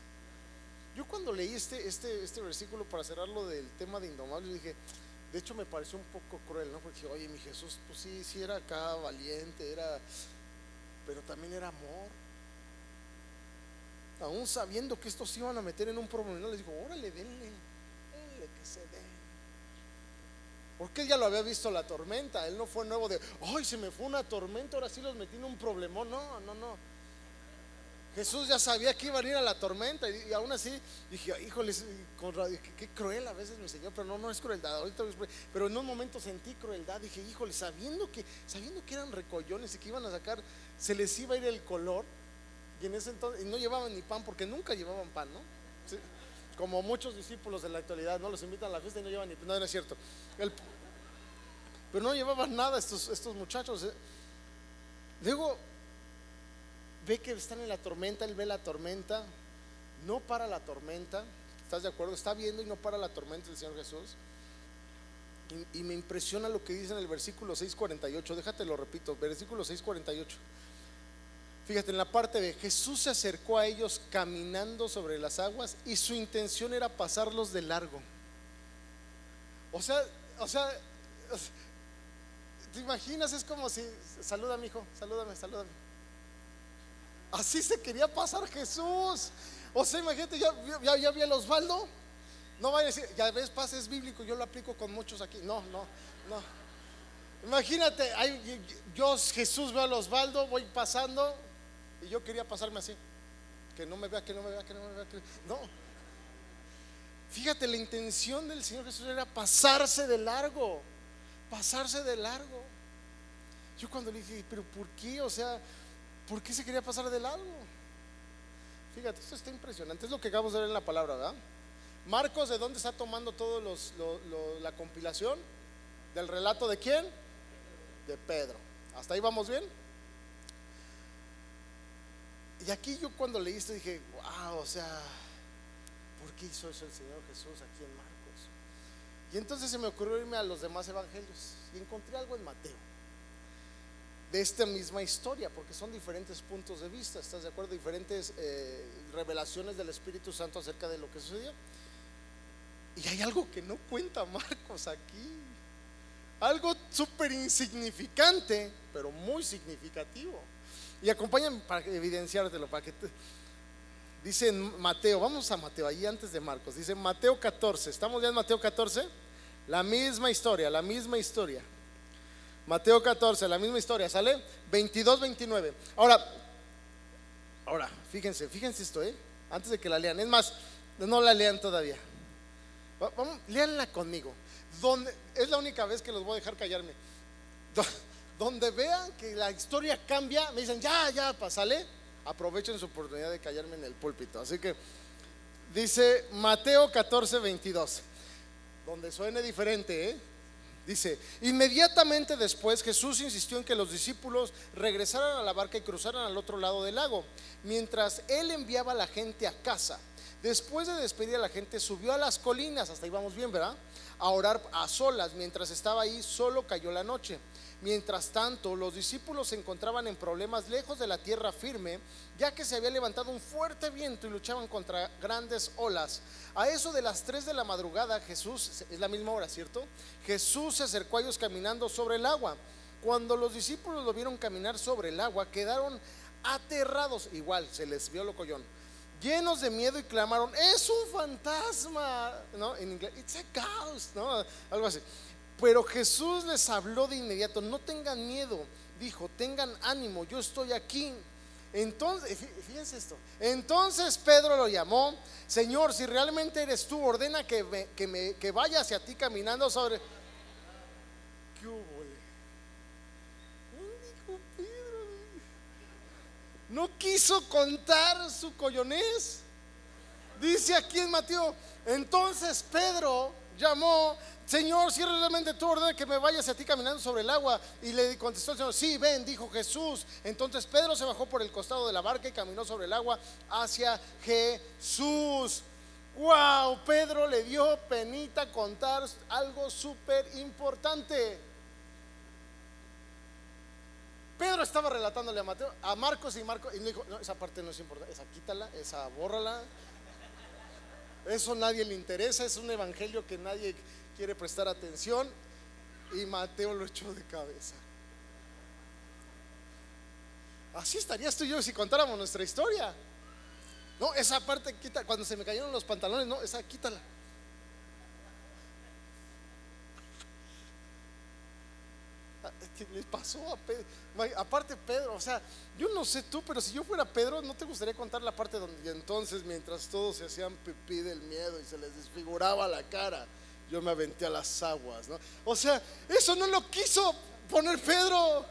Yo cuando leí este versículo para cerrarlo del tema de Indomables, dije, de hecho me pareció un poco cruel, ¿no? Porque oye, mi Jesús, pues sí era acá valiente, pero también era amor. Aún sabiendo que estos se iban a meter en un problema, les digo, órale, denle que se den. Porque Él ya lo había visto la tormenta. Él no fue nuevo de, ay, se me fue una tormenta, ahora sí los metí en un problemón. No. Jesús ya sabía que iba a ir a la tormenta y aún así dije, híjoles, qué cruel a veces mi Señor, pero no es crueldad. Ahorita, pero en un momento sentí crueldad. Dije, híjole, sabiendo que eran recollones y que iban a sacar, se les iba a ir el color. Y en ese entonces, y no llevaban ni pan, porque nunca llevaban pan, ¿no? Sí, como muchos discípulos de la actualidad, ¿no? Los invitan a la fiesta y no llevan ni pan. No, no es cierto. Pero no llevaban nada estos muchachos. Luego ve que están en la tormenta, él ve la tormenta, no para la tormenta. ¿Estás de acuerdo? Está viendo y no para la tormenta el Señor Jesús. Y me impresiona lo que dice en el versículo 6:48. Déjate lo repito, versículo 6:48. Fíjate en la parte de Jesús se acercó a ellos caminando sobre las aguas y su intención era pasarlos de largo. O sea, ¿te imaginas? Es como si, saluda mi hijo, salúdame. Así se quería pasar Jesús. O sea, imagínate, ya vi a Osvaldo. No vaya a decir, ya ves, pase es bíblico, yo lo aplico con muchos aquí. No. Imagínate, Jesús veo a Osvaldo, voy pasando y yo quería pasarme así. Que no me vea. No. Fíjate, la intención del Señor Jesús era pasarse de largo. Yo cuando le dije, pero ¿por qué? O sea, ¿por qué se quería pasar de largo? Fíjate, esto está impresionante. Es lo que acabamos de ver en la palabra, ¿verdad? Marcos, ¿de dónde está tomando todo la compilación? ¿Del relato de quién? De Pedro. ¿Hasta ahí vamos bien? Y aquí yo cuando leí esto dije, wow, o sea, ¿por qué hizo eso el Señor Jesús aquí en Marcos? Y entonces se me ocurrió irme a los demás evangelios y encontré algo en Mateo de esta misma historia, porque son diferentes puntos de vista, ¿estás de acuerdo? Diferentes revelaciones del Espíritu Santo acerca de lo que sucedió. Y hay algo que no cuenta Marcos aquí, algo súper insignificante, pero muy significativo. Y acompáñame para evidenciártelo, dice en Mateo, vamos a Mateo, ahí antes de Marcos, dice Mateo 14, ¿estamos ya en Mateo 14? La misma historia. Mateo 14, la misma historia, ¿sale? 22-29. Ahora, fíjense esto, antes de que la lean. Es más, no la lean todavía. Vamos, léanla conmigo. Es la única vez que los voy a dejar callarme. Donde vean que la historia cambia, me dicen, ya, ¿sale? Aprovechen su oportunidad de callarme en el púlpito. Así que dice Mateo 14:22. Donde suene diferente, dice, inmediatamente después Jesús insistió en que los discípulos regresaran a la barca y cruzaran al otro lado del lago, mientras él enviaba a la gente a casa. Después de despedir a la gente, subió a las colinas, hasta ahí vamos bien, ¿verdad? A orar a solas. Mientras estaba ahí, solo cayó la noche. Mientras tanto, los discípulos se encontraban en problemas lejos de la tierra firme, ya que se había levantado un fuerte viento y luchaban contra grandes olas. A eso de las 3 de la madrugada, Jesús, es la misma hora, ¿cierto? Jesús se acercó a ellos caminando sobre el agua. Cuando los discípulos lo vieron caminar sobre el agua, quedaron aterrados, igual se les vio locollón, llenos de miedo, y clamaron, es un fantasma, ¿no? En inglés, it's a ghost, ¿no? Algo así. Pero Jesús les habló de inmediato, no tengan miedo, dijo, tengan ánimo, yo estoy aquí. Entonces, fíjense esto. Entonces Pedro lo llamó, Señor, si realmente eres tú, ordena que vaya hacia ti caminando sobre. ¿Qué hubo? No quiso contar su coyonés. Dice aquí en Mateo, entonces Pedro llamó, Señor, si realmente tú ordenas que me vaya hacia ti caminando sobre el agua. Y le contestó el Señor, sí, ven, dijo Jesús. Entonces Pedro se bajó por el costado de la barca y caminó sobre el agua hacia Jesús. Wow, Pedro le dio penita contar algo súper importante. Pedro estaba relatándole a Marcos, y le dijo, no, esa parte no es importante, esa quítala, esa bórrala. Eso a nadie le interesa, es un evangelio que nadie quiere prestar atención. Y Mateo lo echó de cabeza. Así estarías tú y yo si contáramos nuestra historia. No, esa parte quita, cuando se me cayeron los pantalones, no, esa quítala. que le pasó a Pedro. Aparte Pedro, o sea, yo no sé tú, pero si yo fuera Pedro, ¿no te gustaría contar la parte donde entonces, mientras todos se hacían pipí del miedo y se les desfiguraba la cara, yo me aventé a las aguas, ¿no? O sea, eso no lo quiso poner Pedro.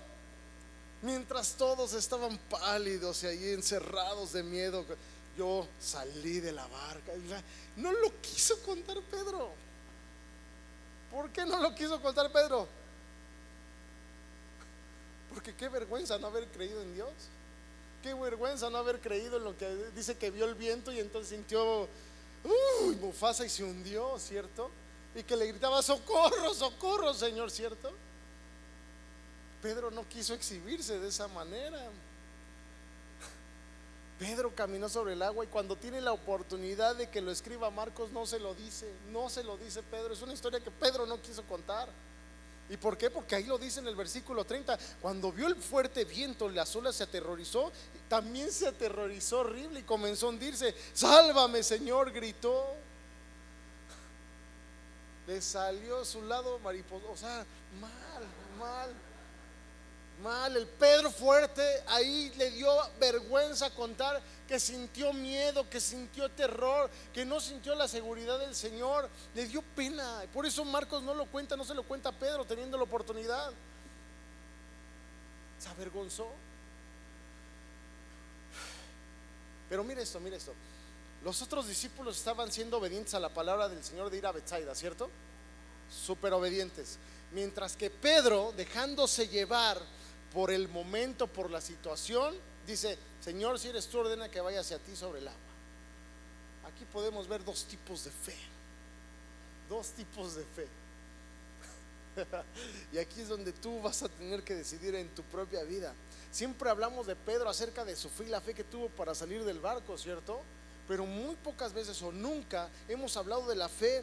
Mientras todos estaban pálidos y ahí encerrados de miedo, yo salí de la barca. No lo quiso contar Pedro. ¿Por qué no lo quiso contar Pedro? Porque qué vergüenza no haber creído en Dios. Qué vergüenza no haber creído en lo que dice que vio el viento y entonces sintió Mufasa y se hundió, ¿cierto? Y que le gritaba: socorro, socorro, Señor, ¿cierto? Pedro no quiso exhibirse de esa manera. Pedro caminó sobre el agua y cuando tiene la oportunidad de que lo escriba Marcos, no se lo dice, no se lo dice Pedro. Es una historia que Pedro no quiso contar. ¿Y por qué? Porque ahí lo dice en el versículo 30. Cuando vio el fuerte viento, las olas, se aterrorizó. También se aterrorizó horrible y comenzó a hundirse. Sálvame, Señor, gritó. Le salió su lado mariposa. O sea, mal. El Pedro fuerte ahí le dio vergüenza contar que sintió miedo, que sintió terror, que no sintió la seguridad del Señor. Le dio pena. Por eso Marcos no lo cuenta, no se lo cuenta a Pedro teniendo la oportunidad. Se avergonzó. Pero mira esto. Los otros discípulos estaban siendo obedientes a la palabra del Señor de ir a Betsaida, ¿cierto? Súper obedientes. Mientras que Pedro, dejándose llevar por el momento, por la situación, dice: Señor, si eres tú, ordena que vaya hacia ti sobre el agua. Aquí podemos ver dos tipos de fe. Y aquí es donde tú vas a tener que decidir en tu propia vida. Siempre hablamos de Pedro acerca de su fe y la fe que tuvo para salir del barco, ¿cierto? Pero muy pocas veces o nunca hemos hablado de la fe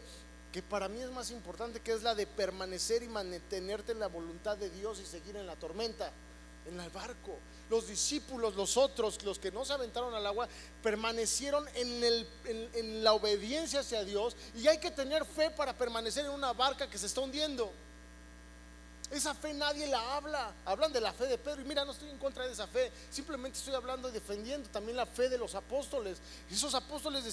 que para mí es más importante, que es la de permanecer y mantenerte en la voluntad de Dios y seguir en la tormenta, en el barco. Los discípulos, los otros, los que no se aventaron al agua, permanecieron en la obediencia hacia Dios. Y hay que tener fe para permanecer en una barca que se está hundiendo. Esa fe nadie la habla. Hablan de la fe de Pedro y mira, no estoy en contra de esa fe, simplemente estoy hablando y defendiendo también la fe de los apóstoles. Esos apóstoles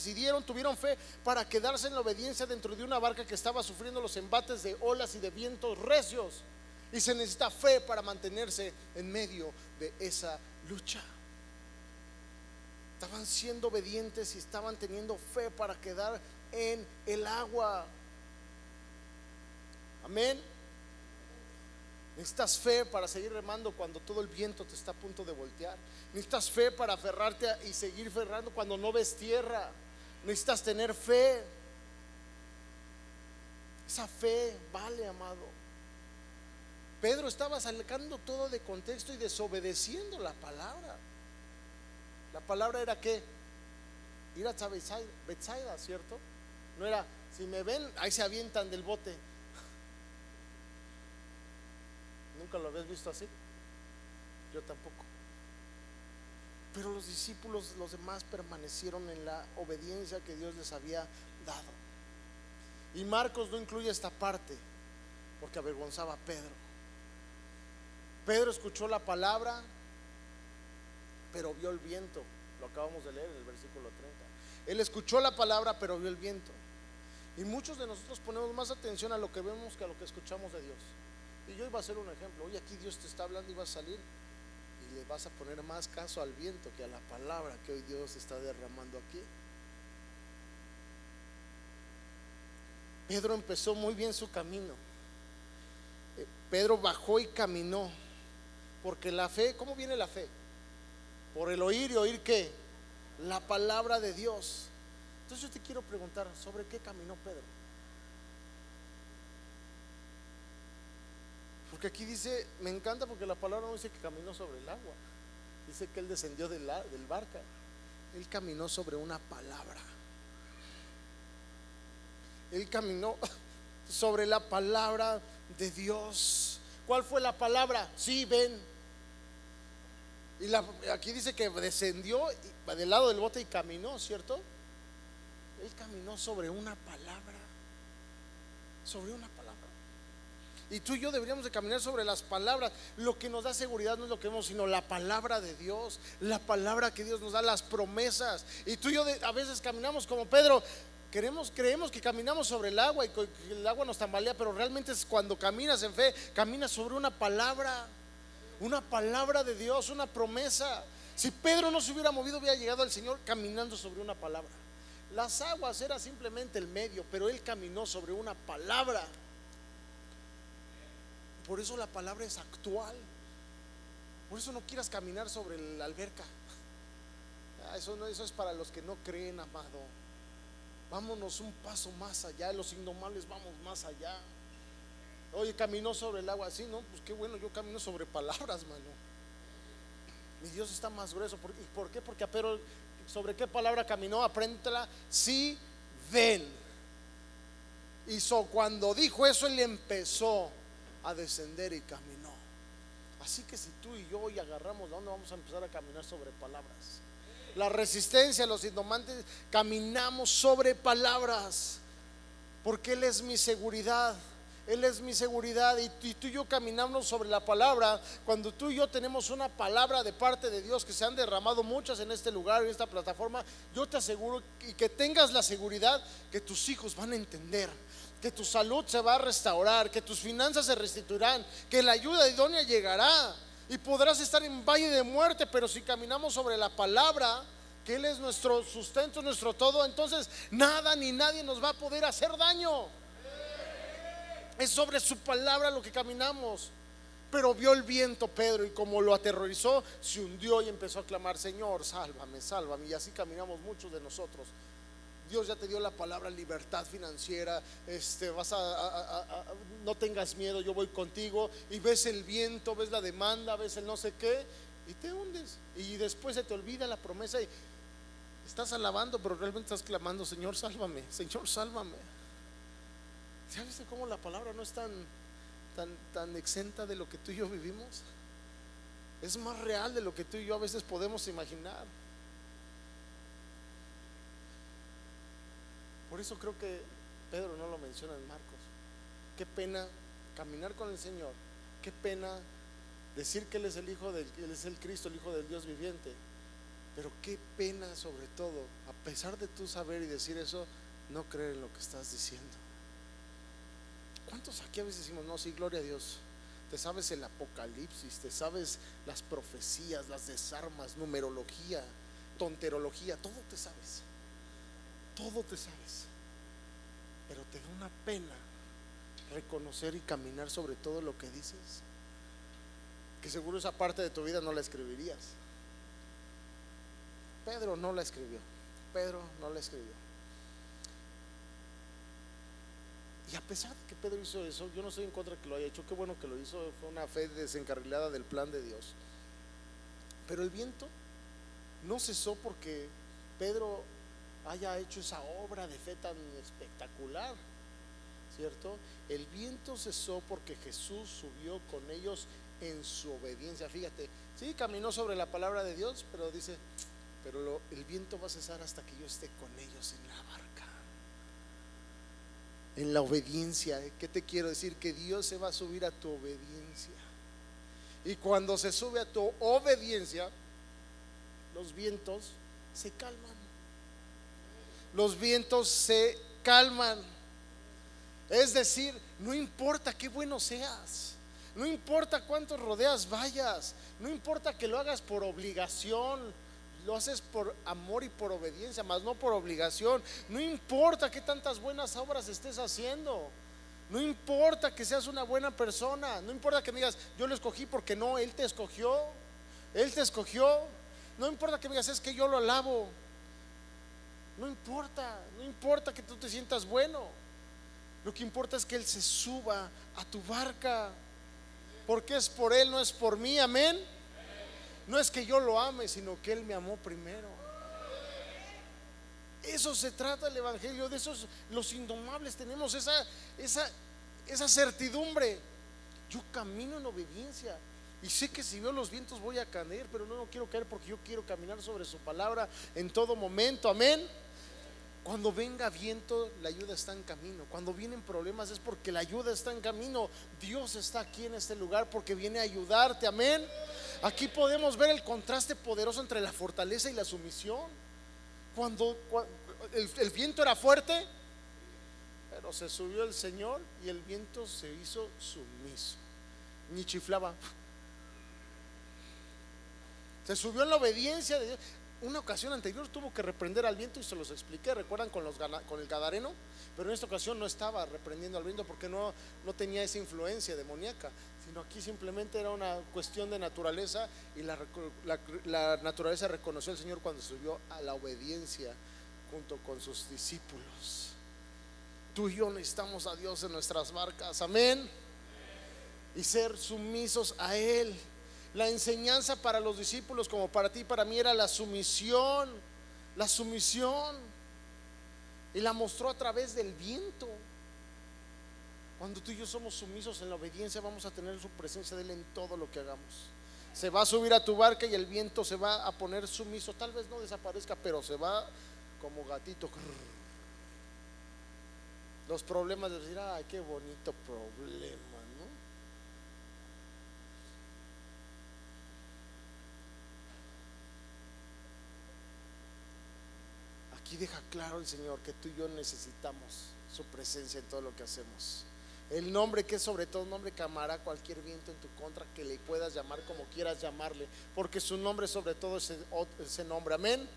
tuvieron fe para quedarse en la obediencia dentro de una barca que estaba sufriendo los embates de olas y de vientos recios. Y se necesita fe para mantenerse en medio de esa lucha. Estaban siendo obedientes y estaban teniendo fe para quedar en el agua. Amén. Necesitas fe para seguir remando cuando todo el viento te está a punto de voltear. Necesitas fe para aferrarte y seguir ferrando cuando no ves tierra. Necesitas tener fe. Esa fe vale, amado. Pedro estaba sacando todo de contexto y desobedeciendo la palabra. La palabra era que ir a Betsaida, ¿cierto? No era: si me ven, ahí se avientan del bote. ¿Nunca lo habías visto así? Yo tampoco. Pero los discípulos, los demás, permanecieron en la obediencia que Dios les había dado. Y Marcos no incluye esta parte porque avergonzaba a Pedro. Pedro escuchó la palabra, pero vio el viento. Lo acabamos de leer en el versículo 30. Él escuchó la palabra, pero vio el viento. Y muchos de nosotros ponemos más atención a lo que vemos que a lo que escuchamos de Dios. Y yo iba a hacer un ejemplo. Hoy aquí Dios te está hablando y vas a salir y le vas a poner más caso al viento que a la palabra que hoy Dios está derramando aquí. Pedro empezó muy bien su camino. Pedro bajó y caminó. Porque la fe, ¿cómo viene la fe? Por el oír, y oír ¿qué? La palabra de Dios. Entonces yo te quiero preguntar, ¿sobre qué caminó Pedro? Porque aquí dice, me encanta porque la palabra no dice que caminó sobre el agua, dice que él descendió del barca. Él caminó sobre una palabra. Él caminó sobre la palabra de Dios. ¿Cuál fue la palabra? Sí, ven. Y aquí dice que descendió del lado del bote y caminó, ¿cierto? Él caminó sobre una palabra. Sobre una palabra. Y tú y yo deberíamos de caminar sobre las palabras. Lo que nos da seguridad no es lo que vemos, sino la palabra de Dios, la palabra que Dios nos da, las promesas. Y tú y yo a veces caminamos como Pedro. Creemos que caminamos sobre el agua y que el agua nos tambalea, pero realmente es cuando caminas en fe, caminas sobre una palabra de Dios, una promesa. Si Pedro no se hubiera movido, hubiera llegado al Señor caminando sobre una palabra. Las aguas era simplemente el medio, pero él caminó sobre una palabra. Por eso la palabra es actual. Por eso no quieras caminar sobre la alberca. Eso es para los que no creen, amado. Vámonos un paso más allá. Los indomables vamos más allá. Oye, caminó sobre el agua. Sí, no, pues qué bueno, yo camino sobre palabras, mano. Mi Dios está más grueso. ¿Y por qué? Porque a Pedro, ¿sobre qué palabra caminó? Apréndela. Sí, ven. Y cuando dijo eso, él empezó a descender y caminó. Así que si tú y yo hoy agarramos, ¿de dónde vamos a empezar a caminar sobre palabras? La resistencia, los indomantes, caminamos sobre palabras, porque Él es mi seguridad. Él es mi seguridad, y tú y yo caminamos sobre la palabra. Cuando tú y yo tenemos una palabra de parte de Dios, que se han derramado muchas en este lugar, en esta plataforma, yo te aseguro y que tengas la seguridad que tus hijos van a entender, que tu salud se va a restaurar, que tus finanzas se restituirán, que la ayuda idónea llegará y podrás estar en valle de muerte, pero si caminamos sobre la palabra, que Él es nuestro sustento, nuestro todo, entonces nada ni nadie nos va a poder hacer daño. Es sobre su palabra lo que caminamos. Pero vio el viento Pedro, y como lo aterrorizó, se hundió y empezó a clamar: Señor, sálvame, sálvame. Y así caminamos muchos de nosotros. Dios ya te dio la palabra libertad financiera, no tengas miedo, yo voy contigo. Y ves el viento, ves la demanda, ves el no sé qué, y te hundes. Y después se te olvida la promesa y estás alabando, pero realmente estás clamando: Señor, sálvame, Señor, sálvame. ¿Sabes cómo la palabra no es tan exenta de lo que tú y yo vivimos? Es más real de lo que tú y yo a veces podemos imaginar. Por eso creo que Pedro no lo menciona en Marcos. Qué pena caminar con el Señor, qué pena decir que Él es Él es el Cristo, el Hijo del Dios viviente. Pero qué pena, sobre todo, a pesar de tú saber y decir eso, no creer en lo que estás diciendo. ¿Cuántos aquí a veces decimos: no, sí, gloria a Dios, te sabes el Apocalipsis, te sabes las profecías, las desarmas, numerología, tonterología, todo te sabes, pero te da una pena reconocer y caminar sobre todo lo que dices? Que seguro esa parte de tu vida no la escribirías. Pedro no la escribió. Y a pesar de que Pedro hizo eso, yo no estoy en contra de que lo haya hecho. Qué bueno que lo hizo, fue una fe desencarrilada del plan de Dios. Pero el viento no cesó porque Pedro haya hecho esa obra de fe tan espectacular, ¿cierto? El viento cesó porque Jesús subió con ellos en su obediencia. Fíjate, sí, caminó sobre la palabra de Dios, pero dice: pero el viento va a cesar hasta que yo esté con ellos en la barca. En la obediencia. ¿Qué te quiero decir? Que Dios se va a subir a tu obediencia. Y cuando se sube a tu obediencia, los vientos se calman. Los vientos se calman. Es decir, no importa qué bueno seas, no importa cuántos rodeas vayas, no importa que lo hagas por obligación, lo haces por amor y por obediencia, más no por obligación. No importa qué tantas buenas obras estés haciendo, no importa que seas una buena persona, no importa que me digas: yo lo escogí, porque no, Él te escogió. No importa que me digas: es que yo lo alabo. No importa que tú te sientas bueno. Lo que importa es que Él se suba a tu barca, porque es por Él, no es por mí. Amén. No es que yo lo ame, sino que Él me amó primero. Eso se trata el evangelio. De esos los indomables tenemos esa certidumbre. Yo camino en obediencia y sé que si veo los vientos voy a caer, pero no quiero caer, porque yo quiero caminar sobre su palabra en todo momento. Amén. Cuando venga viento, la ayuda está en camino. Cuando vienen problemas es porque la ayuda está en camino. Dios está aquí en este lugar porque viene a ayudarte, amén. Aquí podemos ver el contraste poderoso entre la fortaleza y la sumisión. Cuando el viento era fuerte, pero se subió el Señor y el viento se hizo sumiso, ni chiflaba. Se subió en la obediencia de Dios. Una ocasión anterior tuvo que reprender al viento y se los expliqué, recuerdan, con el Gadareno, pero en esta ocasión no estaba reprendiendo al viento porque no tenía esa influencia demoníaca, sino aquí simplemente era una cuestión de naturaleza, y la naturaleza reconoció al Señor cuando subió a la obediencia junto con sus discípulos. Tú y yo necesitamos a Dios en nuestras barcas, amén, y ser sumisos a Él. La enseñanza para los discípulos, como para ti y para mí, era la sumisión. La sumisión. Y la mostró a través del viento. Cuando tú y yo somos sumisos en la obediencia, vamos a tener su presencia de Él en todo lo que hagamos. Se va a subir a tu barca y el viento se va a poner sumiso. Tal vez no desaparezca, pero se va como gatito. Los problemas de decir, ay, qué bonito problema, ¿no? Aquí deja claro el Señor que tú y yo necesitamos su presencia en todo lo que hacemos. El nombre que es sobre todo nombre que amará cualquier viento en tu contra, que le puedas llamar como quieras llamarle, porque su nombre sobre todo es ese nombre, amén.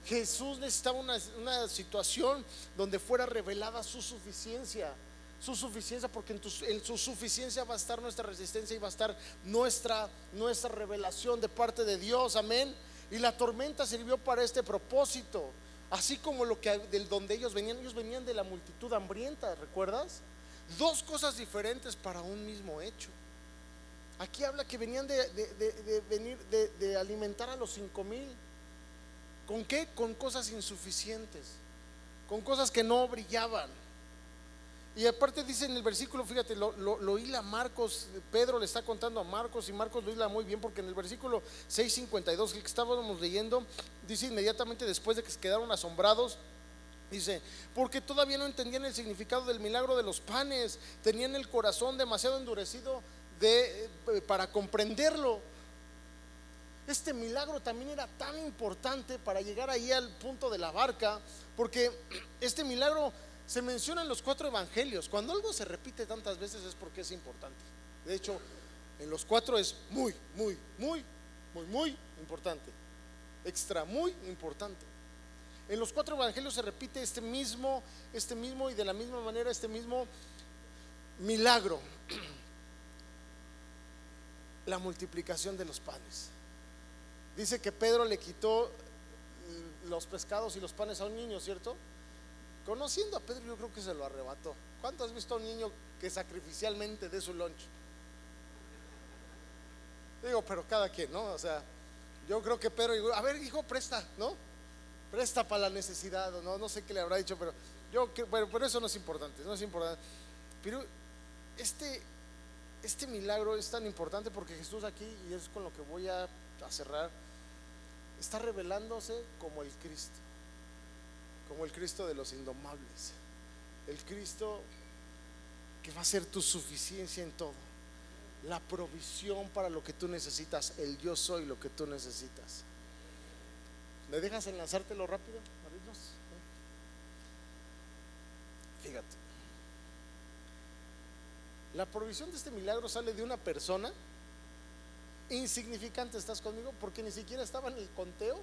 Jesús necesitaba una situación donde fuera revelada su suficiencia, porque en su suficiencia va a estar nuestra resistencia y va a estar nuestra revelación de parte de Dios, amén. Y la tormenta sirvió para este propósito. Así como donde ellos venían de la multitud hambrienta, ¿recuerdas? Dos cosas diferentes para un mismo hecho. Aquí habla que venían de alimentar a los 5,000. ¿Con qué? Con cosas insuficientes, con cosas que no brillaban. Y aparte dice en el versículo, fíjate, lo hila Marcos. Pedro le está contando a Marcos, y Marcos lo hila muy bien, porque en el versículo 6:52, el que estábamos leyendo, dice inmediatamente después de que se quedaron asombrados, dice: porque todavía no entendían el significado del milagro de los panes, tenían el corazón demasiado endurecido para comprenderlo. Este milagro también era tan importante para llegar ahí al punto de la barca, porque este milagro se menciona en los 4 evangelios. Cuando algo se repite tantas veces es porque es importante. De hecho, en los 4 es muy, muy, muy, muy, muy importante, extra, muy importante. En los 4 evangelios se repite este mismo y de la misma manera este mismo milagro, la multiplicación de los panes. Dice que Pedro le quitó los pescados y los panes a un niño, ¿cierto? Conociendo a Pedro, yo creo que se lo arrebató. ¿Cuánto has visto a un niño que sacrificialmente dé su lunch? Digo, pero cada quien, ¿no? O sea, yo creo que Pedro dijo: a ver, hijo, presta, ¿no? Presta para la necesidad, no sé qué le habrá dicho, pero pero eso no es importante, no es importante. Pero este milagro es tan importante porque Jesús aquí, y es con lo que voy a cerrar, está revelándose como el Cristo de los indomables, el Cristo que va a ser tu suficiencia en todo, la provisión para lo que tú necesitas, el yo soy lo que tú necesitas. ¿Me dejas enlazártelo rápido, Marinos? Fíjate, la provisión de este milagro sale de una persona insignificante, ¿estás conmigo? Porque ni siquiera estaba en el conteo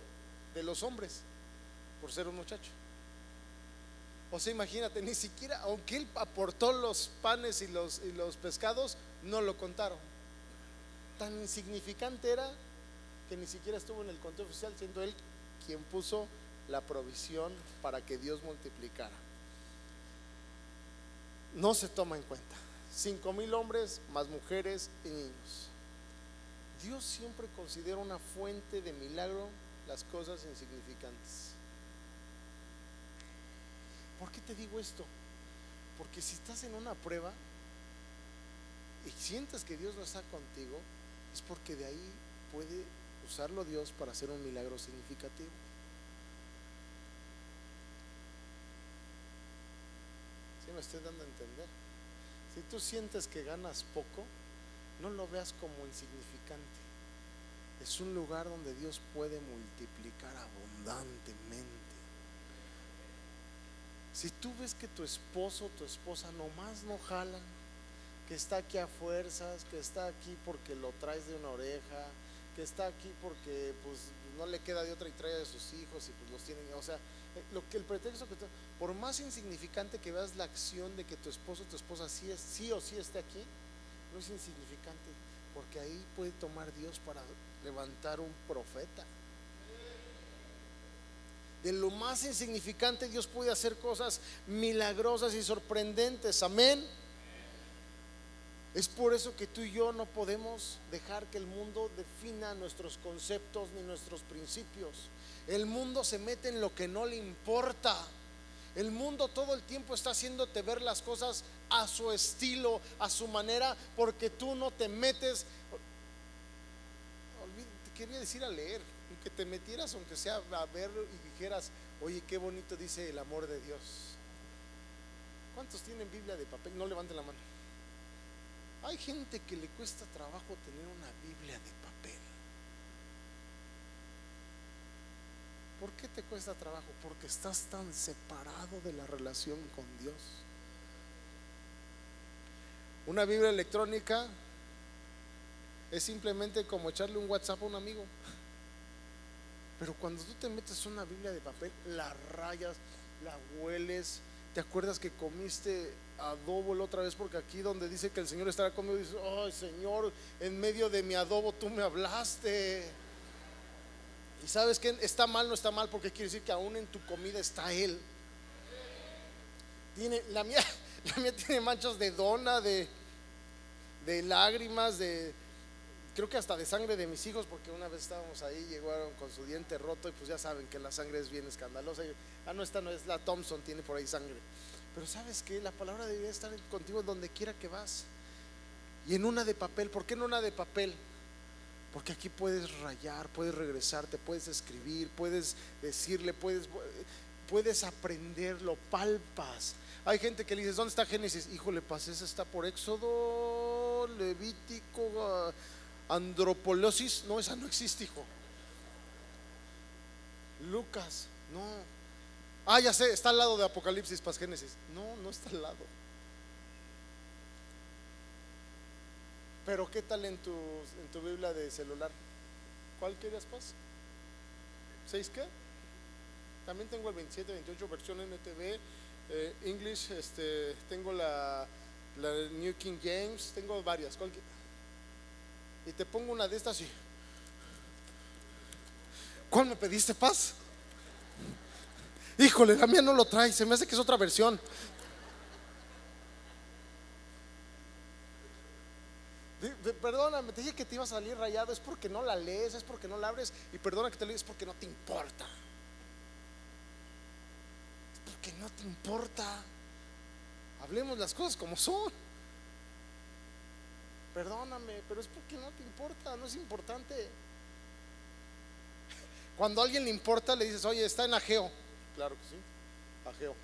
de los hombres por ser un muchacho. O sea, imagínate, ni siquiera, aunque él aportó los panes y los pescados, no lo contaron. Tan insignificante era que ni siquiera estuvo en el conteo oficial, siendo él quien puso la provisión para que Dios multiplicara. No se toma en cuenta. 5,000 hombres más mujeres y niños. Dios siempre considera una fuente de milagro las cosas insignificantes. ¿Por qué te digo esto? Porque si estás en una prueba y sientes que Dios no está contigo, es porque de ahí puede usarlo Dios para hacer un milagro significativo. me estoy dando a entender. Si tú sientes que ganas poco, no lo veas como insignificante. Es un lugar donde Dios puede multiplicar abundantemente. Si tú ves que tu esposo o tu esposa nomás no jalan, que está aquí a fuerzas, que está aquí porque lo traes de una oreja, que está aquí porque pues no le queda de otra y trae a sus hijos y pues los tienen, o sea, el pretexto que por más insignificante que veas la acción de que tu esposo o tu esposa sí o sí esté aquí, no es insignificante, porque ahí puede tomar Dios para levantar un profeta. De lo más insignificante Dios puede hacer cosas milagrosas y sorprendentes. Amén. Es por eso que tú y yo no podemos dejar que el mundo defina nuestros conceptos ni nuestros principios. El mundo se mete en lo que no le importa. El mundo todo el tiempo está haciéndote ver las cosas a su estilo, a su manera, porque tú no te metes. Te quería decir a leer, y que te metieras aunque sea a ver y dijeras, oye, qué bonito dice el amor de Dios. ¿Cuántos tienen Biblia de papel? No levanten la mano. Hay gente que le cuesta trabajo tener una Biblia de papel. ¿Por qué te cuesta trabajo? Porque estás tan separado de la relación con Dios. Una Biblia electrónica es simplemente como echarle un WhatsApp a un amigo. Pero cuando tú te metes una Biblia de papel, la rayas, la hueles. ¿Te acuerdas que comiste adobo la otra vez? Porque aquí donde dice que el Señor estará conmigo, dice, ay Señor, en medio de mi adobo tú me hablaste. Y sabes que está mal, no está mal, porque quiere decir que aún en tu comida está Él. La mía tiene manchas de dona, de lágrimas, creo que hasta de sangre de mis hijos, porque una vez estábamos ahí, llegaron con su diente roto y pues ya saben que la sangre es bien escandalosa. No, esta no es la Thompson, tiene por ahí sangre. Pero sabes que la palabra debería estar contigo donde quiera que vas. Y en una de papel. ¿Por qué en una de papel? Porque aquí puedes rayar, puedes regresarte, puedes escribir, puedes decirle, puedes aprender, lo palpas. Hay gente que le dices, ¿dónde está Génesis? Híjole, esa está por Éxodo, Levítico, Andropolosis. No, esa no existe, hijo. Lucas, no. Ya sé, está al lado de Apocalipsis, Paz, Génesis. No está al lado. Pero ¿qué tal en tu Biblia de celular? ¿Cuál querías, Paz? ¿6 qué? También tengo el 27, 28 versión NTV, English, tengo la New King James, tengo varias. Y te pongo una de estas y ¿cuál me pediste, Paz? Híjole, la mía no lo trae, se me hace que es otra versión. Perdóname, te dije que te iba a salir rayado. Es porque no la lees, es porque no la abres. Y perdona que te lo diga, es porque no te importa. Es porque no te importa. Hablemos las cosas como son. Perdóname, pero es porque no te importa, no es importante. Cuando a alguien le importa, le dices, oye, está en Ageo. Claro que sí, Ageo.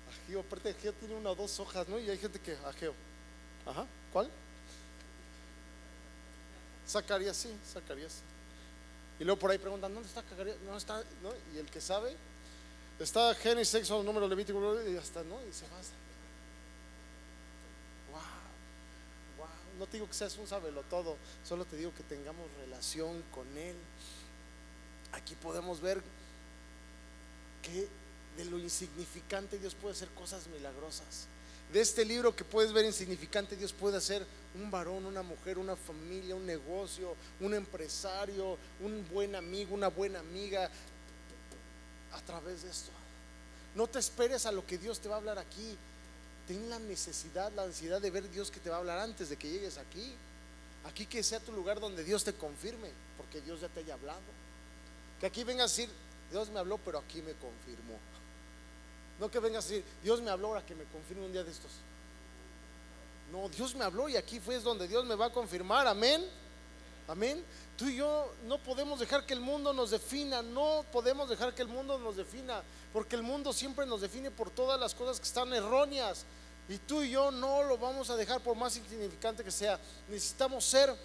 Ageo, aparte Ageo tiene 1 o 2 hojas, ¿no? Y hay gente que, Ageo. Ajá, ¿cuál? Zacarías, sí, Zacarías. Y luego por ahí preguntan, ¿dónde está Zacarías? No está, ¿no? Y el que sabe, está Génesis, Éxodo, Número, Levítico, y hasta, ¿no? Y se va. Wow. No te digo que seas un sabelotodo, solo te digo que tengamos relación con Él. Aquí podemos ver que de lo insignificante Dios puede hacer cosas milagrosas. De este libro que puedes ver insignificante, Dios puede hacer un varón, una mujer, una familia, un negocio, un empresario, un buen amigo, una buena amiga a través de esto. No te esperes a lo que Dios te va a hablar aquí. Ten la necesidad, la ansiedad de ver Dios que te va a hablar antes de que llegues aquí. Aquí que sea tu lugar donde Dios te confirme, porque Dios ya te haya hablado. Que aquí vengas a decir, Dios me habló, pero aquí me confirmó. No que vengas a decir, Dios me habló, ahora que me confirme un día de estos. No, Dios me habló y aquí fue donde Dios me va a confirmar. Amén. Amén. Tú y yo no podemos dejar que el mundo nos defina, no podemos dejar que el mundo nos defina, porque el mundo siempre nos define por todas las cosas que están erróneas, y tú y yo no lo vamos a dejar por más insignificante que sea. Necesitamos ser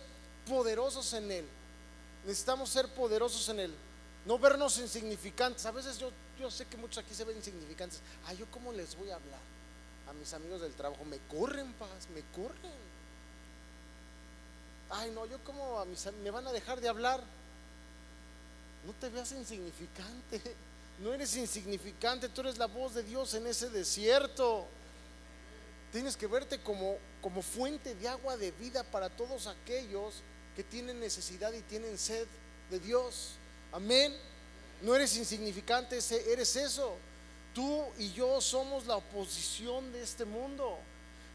poderosos en Él, necesitamos ser poderosos en Él, no vernos insignificantes. A veces yo sé que muchos aquí se ven insignificantes. ¿Yo cómo les voy a hablar a mis amigos del trabajo? Me corren, paz, me corren. No, yo como me van a dejar de hablar. No te veas insignificante, no eres insignificante, tú eres la voz de Dios en ese desierto. Tienes que verte como fuente de agua de vida para todos aquellos que tienen necesidad y tienen sed de Dios. Amén. No eres insignificante, eres eso. Tú y yo somos la oposición de este mundo.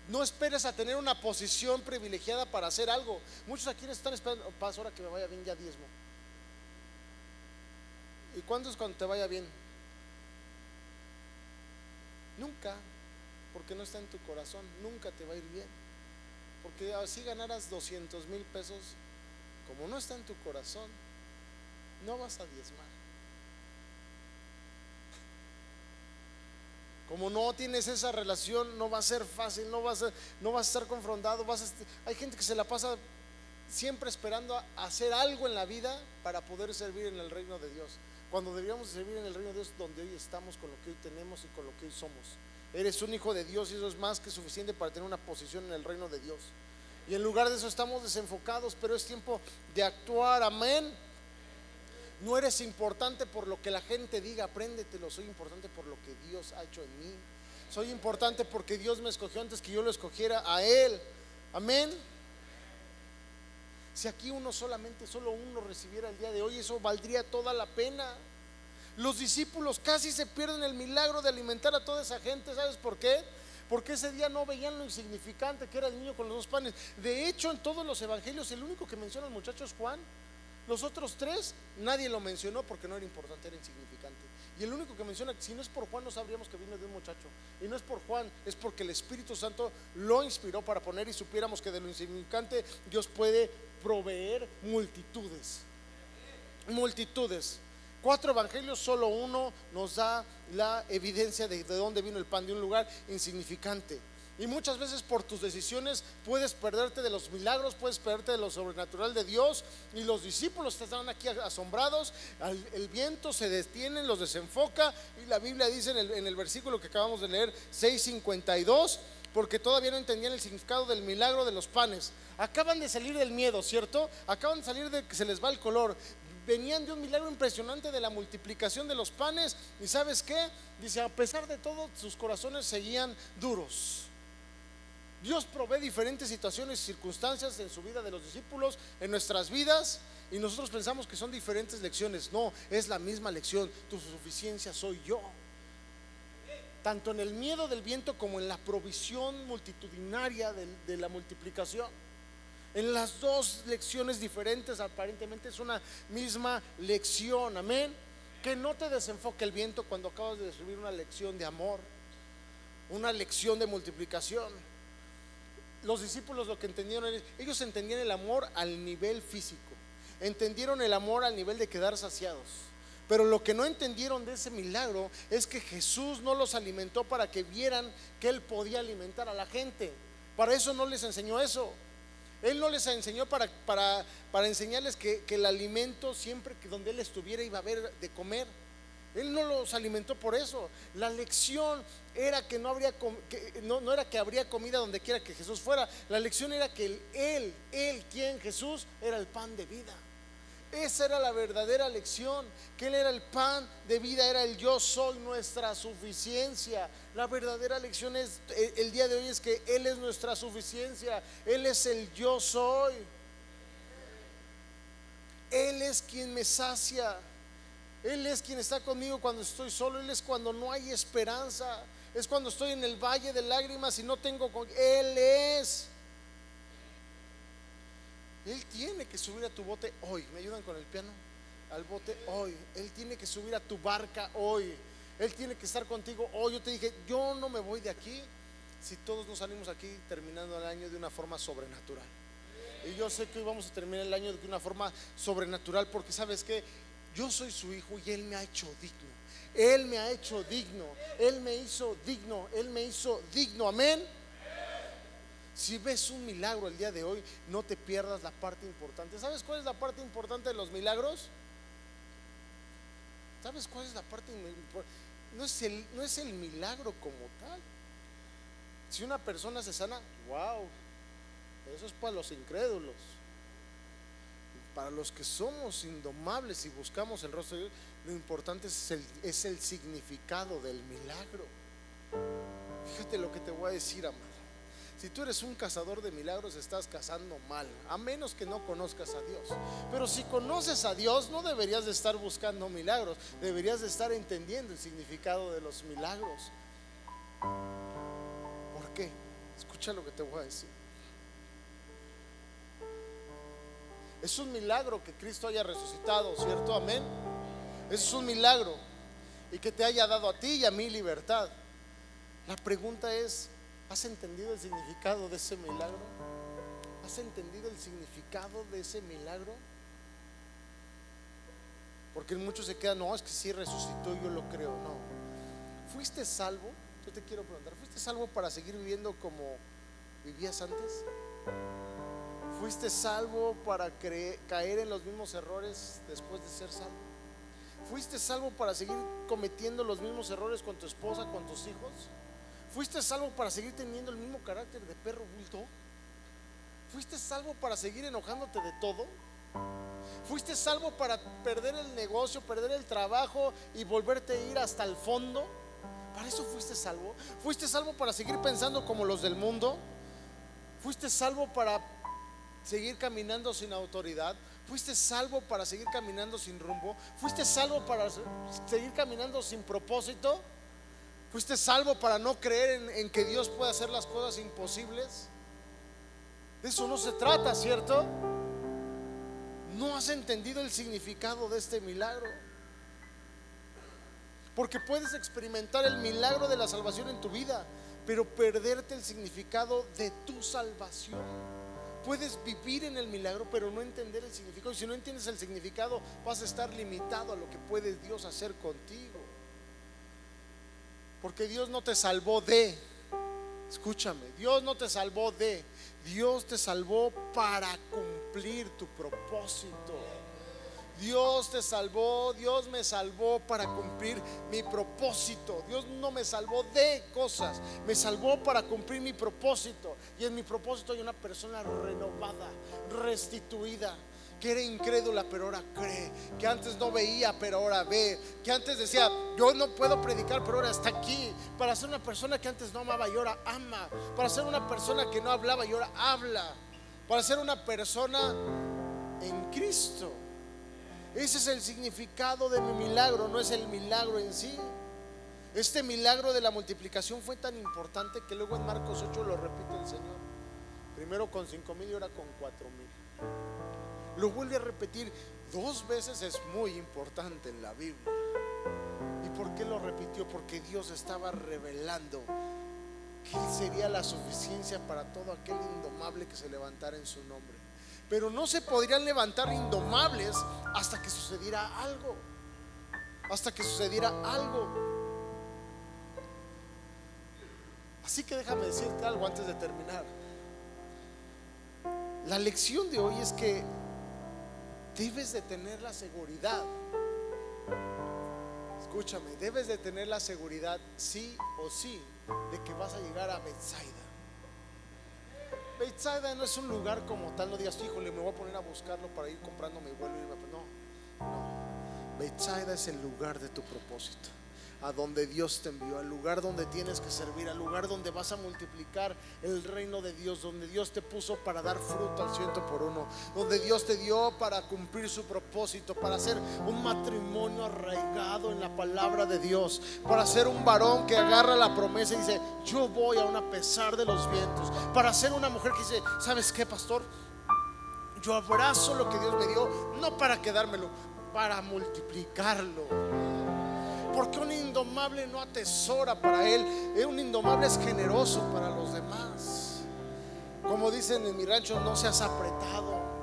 No esperes a tener una posición privilegiada para hacer algo. Muchos aquí están esperando, paz, ahora que me vaya bien ya diezmo. ¿Y cuándo es cuando te vaya bien? Nunca, porque no está en tu corazón. Nunca te va a ir bien, porque así ganaras 200,000 pesos, como no está en tu corazón, no vas a diezmar. Como no tienes esa relación, no va a ser fácil, no vas a estar confrontado. Hay gente que se la pasa siempre esperando a hacer algo en la vida para poder servir en el reino de Dios, cuando deberíamos servir en el reino de Dios, donde hoy estamos, con lo que hoy tenemos y con lo que hoy somos. Eres un hijo de Dios y eso es más que suficiente para tener una posición en el reino de Dios. Y en lugar de eso estamos desenfocados, pero es tiempo de actuar. Amén. No eres importante por lo que la gente diga, apréndetelo. Soy importante por lo que Dios ha hecho en mí. Soy importante porque Dios me escogió antes que yo lo escogiera a Él. Amén. Si aquí solo uno recibiera el día de hoy, eso valdría toda la pena. Los discípulos casi se pierden el milagro de alimentar a toda esa gente. ¿Sabes por qué? Porque ese día no veían lo insignificante que era el niño con los 2 panes. De hecho, en todos los evangelios el único que menciona al muchacho es Juan. Los otros 3 nadie lo mencionó porque no era importante, era insignificante. Y el único que menciona, si no es por Juan, no sabríamos que vino de un muchacho. Y no es por Juan, es porque el Espíritu Santo lo inspiró para poner, y supiéramos que de lo insignificante Dios puede proveer multitudes. 4 evangelios, solo uno nos da la evidencia de dónde vino el pan, de un lugar insignificante. Y muchas veces por tus decisiones puedes perderte de los milagros, puedes perderte de lo sobrenatural de Dios. Y los discípulos estaban aquí asombrados. El viento se detiene, los desenfoca, y la Biblia dice en el versículo que acabamos de leer, 6:52, porque todavía no entendían el significado del milagro de los panes. Acaban de salir del miedo, ¿cierto? Acaban de salir de que se les va el color. Venían de un milagro impresionante de la multiplicación de los panes. ¿Y sabes qué? Dice, a pesar de todo, sus corazones seguían duros. Dios provee diferentes situaciones y circunstancias en su vida de los discípulos, en nuestras vidas, y nosotros pensamos que son diferentes lecciones. No, es la misma lección. Tu suficiencia soy yo. Tanto en el miedo del viento como en la provisión multitudinaria de la multiplicación. En las 2 lecciones diferentes, aparentemente es una misma lección. Amén. Que no te desenfoque el viento cuando acabas de recibir una lección de amor, una lección de multiplicación. Los discípulos lo que entendieron, ellos entendían el amor al nivel físico, entendieron el amor al nivel de quedar saciados. Pero lo que no entendieron de ese milagro es que Jesús no los alimentó para que vieran que Él podía alimentar a la gente. Para eso no les enseñó eso. Él no les enseñó para enseñarles que el alimento, siempre que donde Él estuviera iba a haber de comer. Él no los alimentó por eso. La lección era que no era que habría comida donde quiera que Jesús fuera. La lección era que Él, quien Jesús, era el pan de vida. Esa era la verdadera lección, que Él era el pan de vida, era el yo soy, nuestra suficiencia. La verdadera lección el día de hoy es que Él es nuestra suficiencia. Él es el yo soy. Él es quien me sacia. Él es quien está conmigo cuando estoy solo. Él es cuando no hay esperanza. Es cuando estoy en el valle de lágrimas y no tengo Él es. Él tiene que subir a tu bote hoy. ¿Me ayudan con el piano? Al bote hoy. Él tiene que subir a tu barca hoy. Él tiene que estar contigo hoy. Yo te dije, yo no me voy de aquí si todos nos salimos aquí terminando el año de una forma sobrenatural. Y yo sé que hoy vamos a terminar el año de una forma sobrenatural, porque sabes que yo soy su hijo y Él me ha hecho digno. Él me ha hecho digno. Él me hizo digno. Él me hizo digno. Amén. Si ves un milagro el día de hoy, no te pierdas la parte importante. ¿Sabes cuál es la parte importante de los milagros? ¿Sabes cuál es la parte importante? No es el milagro como tal. Si una persona se sana, wow, eso es para los incrédulos. Para los que somos indomables y buscamos el rostro de Dios, lo importante es el significado del milagro. Fíjate lo que te voy a decir, amado. Si tú eres un cazador de milagros, estás cazando mal, a menos que no conozcas a Dios. Pero si conoces a Dios, no deberías de estar buscando milagros, deberías de estar entendiendo el significado de los milagros. ¿Por qué? Escucha lo que te voy a decir. Es un milagro que Cristo haya resucitado, ¿cierto? Amén. Eso es un milagro. Y que te haya dado a ti y a mí libertad. La pregunta es: ¿has entendido el significado de ese milagro? ¿Has entendido el significado de ese milagro? Porque muchos se quedan, no, es que sí resucitó, yo lo creo. No. ¿Fuiste salvo? Yo te quiero preguntar, ¿fuiste salvo para seguir viviendo como vivías antes? ¿Fuiste salvo para caer en los mismos errores después de ser salvo? ¿Fuiste salvo para seguir cometiendo los mismos errores con tu esposa, con tus hijos? ¿Fuiste salvo para seguir teniendo el mismo carácter de perro bulldog? ¿Fuiste salvo para seguir enojándote de todo? ¿Fuiste salvo para perder el negocio, perder el trabajo y volverte a ir hasta el fondo? ¿Para eso fuiste salvo? ¿Fuiste salvo para seguir pensando como los del mundo? ¿Fuiste salvo para seguir caminando sin autoridad? ¿Fuiste salvo para seguir caminando sin rumbo? ¿Fuiste salvo para seguir caminando sin propósito? ¿Fuiste salvo para no creer en que Dios puede hacer las cosas imposibles? De eso no se trata, ¿cierto? No has entendido el significado de este milagro. Porque puedes experimentar el milagro de la salvación en tu vida, pero perderte el significado de tu salvación. Puedes vivir en el milagro, pero no entender el significado. Y si no entiendes el significado, vas a estar limitado a lo que puede Dios hacer contigo. Porque Dios no te salvó de, escúchame, Dios no te salvó de, Dios te salvó para cumplir tu propósito. Dios te salvó, Dios me salvó para cumplir mi propósito. Dios no me salvó de cosas, me salvó para cumplir mi propósito. Y en mi propósito hay una persona renovada, restituida, que era incrédula pero ahora cree, que antes no veía pero ahora ve, que antes decía yo no puedo predicar pero ahora está aquí. Para ser una persona que antes no amaba y ahora ama, para ser una persona que no hablaba y ahora habla, para ser una persona en Cristo. Ese es el significado de mi milagro, no es el milagro en sí. Este milagro de la multiplicación fue tan importante que luego en Marcos 8 lo repite el Señor. Primero con 5,000 y ahora con 4,000. Lo vuelve a repetir 2 veces, es muy importante en la Biblia. ¿Y por qué lo repitió? Porque Dios estaba revelando que Él sería la suficiencia para todo aquel indomable que se levantara en su nombre. Pero no se podrían levantar indomables hasta que sucediera algo. Hasta que sucediera algo. Así que déjame decirte algo antes de terminar. La lección de hoy es que debes de tener la seguridad. Escúchame, debes de tener la seguridad sí o sí de que vas a llegar a Bethsaida. Bethsaida no es un lugar como tal. No digas, híjole, me voy a poner a buscarlo para ir comprando mi vuelo y irme. No. Bethsaida es el lugar de tu propósito, a donde Dios te envió, al lugar donde tienes que servir, al lugar donde vas a multiplicar el reino de Dios, donde Dios te puso para dar fruto al 100%, donde Dios te dio para cumplir su propósito, para ser un matrimonio arraigado en la palabra de Dios, para ser un varón que agarra la promesa y dice yo voy aún a pesar de los vientos, para ser una mujer que dice, ¿sabes qué, pastor? Yo abrazo lo que Dios me dio, no para quedármelo, para multiplicarlo. Porque un indomable no atesora para él, un indomable es generoso para los demás. Como dicen en mi rancho, no seas apretado.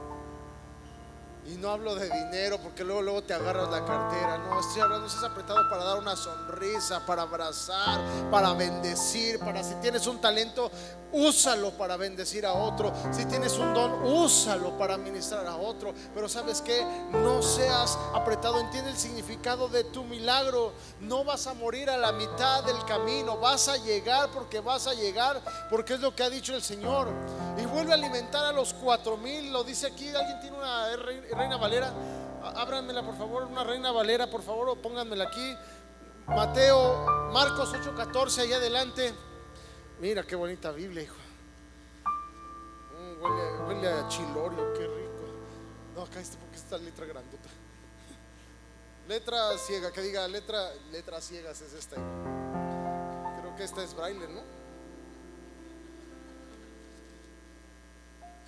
Y no hablo de dinero porque luego te agarras la cartera. No, estoy hablando, seas apretado para dar una sonrisa, para abrazar, para bendecir, para, si tienes un talento, úsalo para bendecir a otro. Si tienes un don, úsalo para ministrar a otro. Pero ¿sabes qué? No seas apretado. Entiende el significado de tu milagro. No vas a morir a la mitad del camino. Vas a llegar, porque es lo que ha dicho el Señor. Y vuelve a alimentar a los 4,000. Lo dice aquí. ¿Alguien tiene una Reina Valera? Ábranmela por favor, una Reina Valera por favor, o pónganmela aquí. Marcos 8:14, allá adelante. Mira qué bonita Biblia, hijo. Huele a chilorio, qué rico. No, acá porque esta letra grandota. Letra ciega, que diga letras ciegas es esta. Creo que esta es braille, ¿no?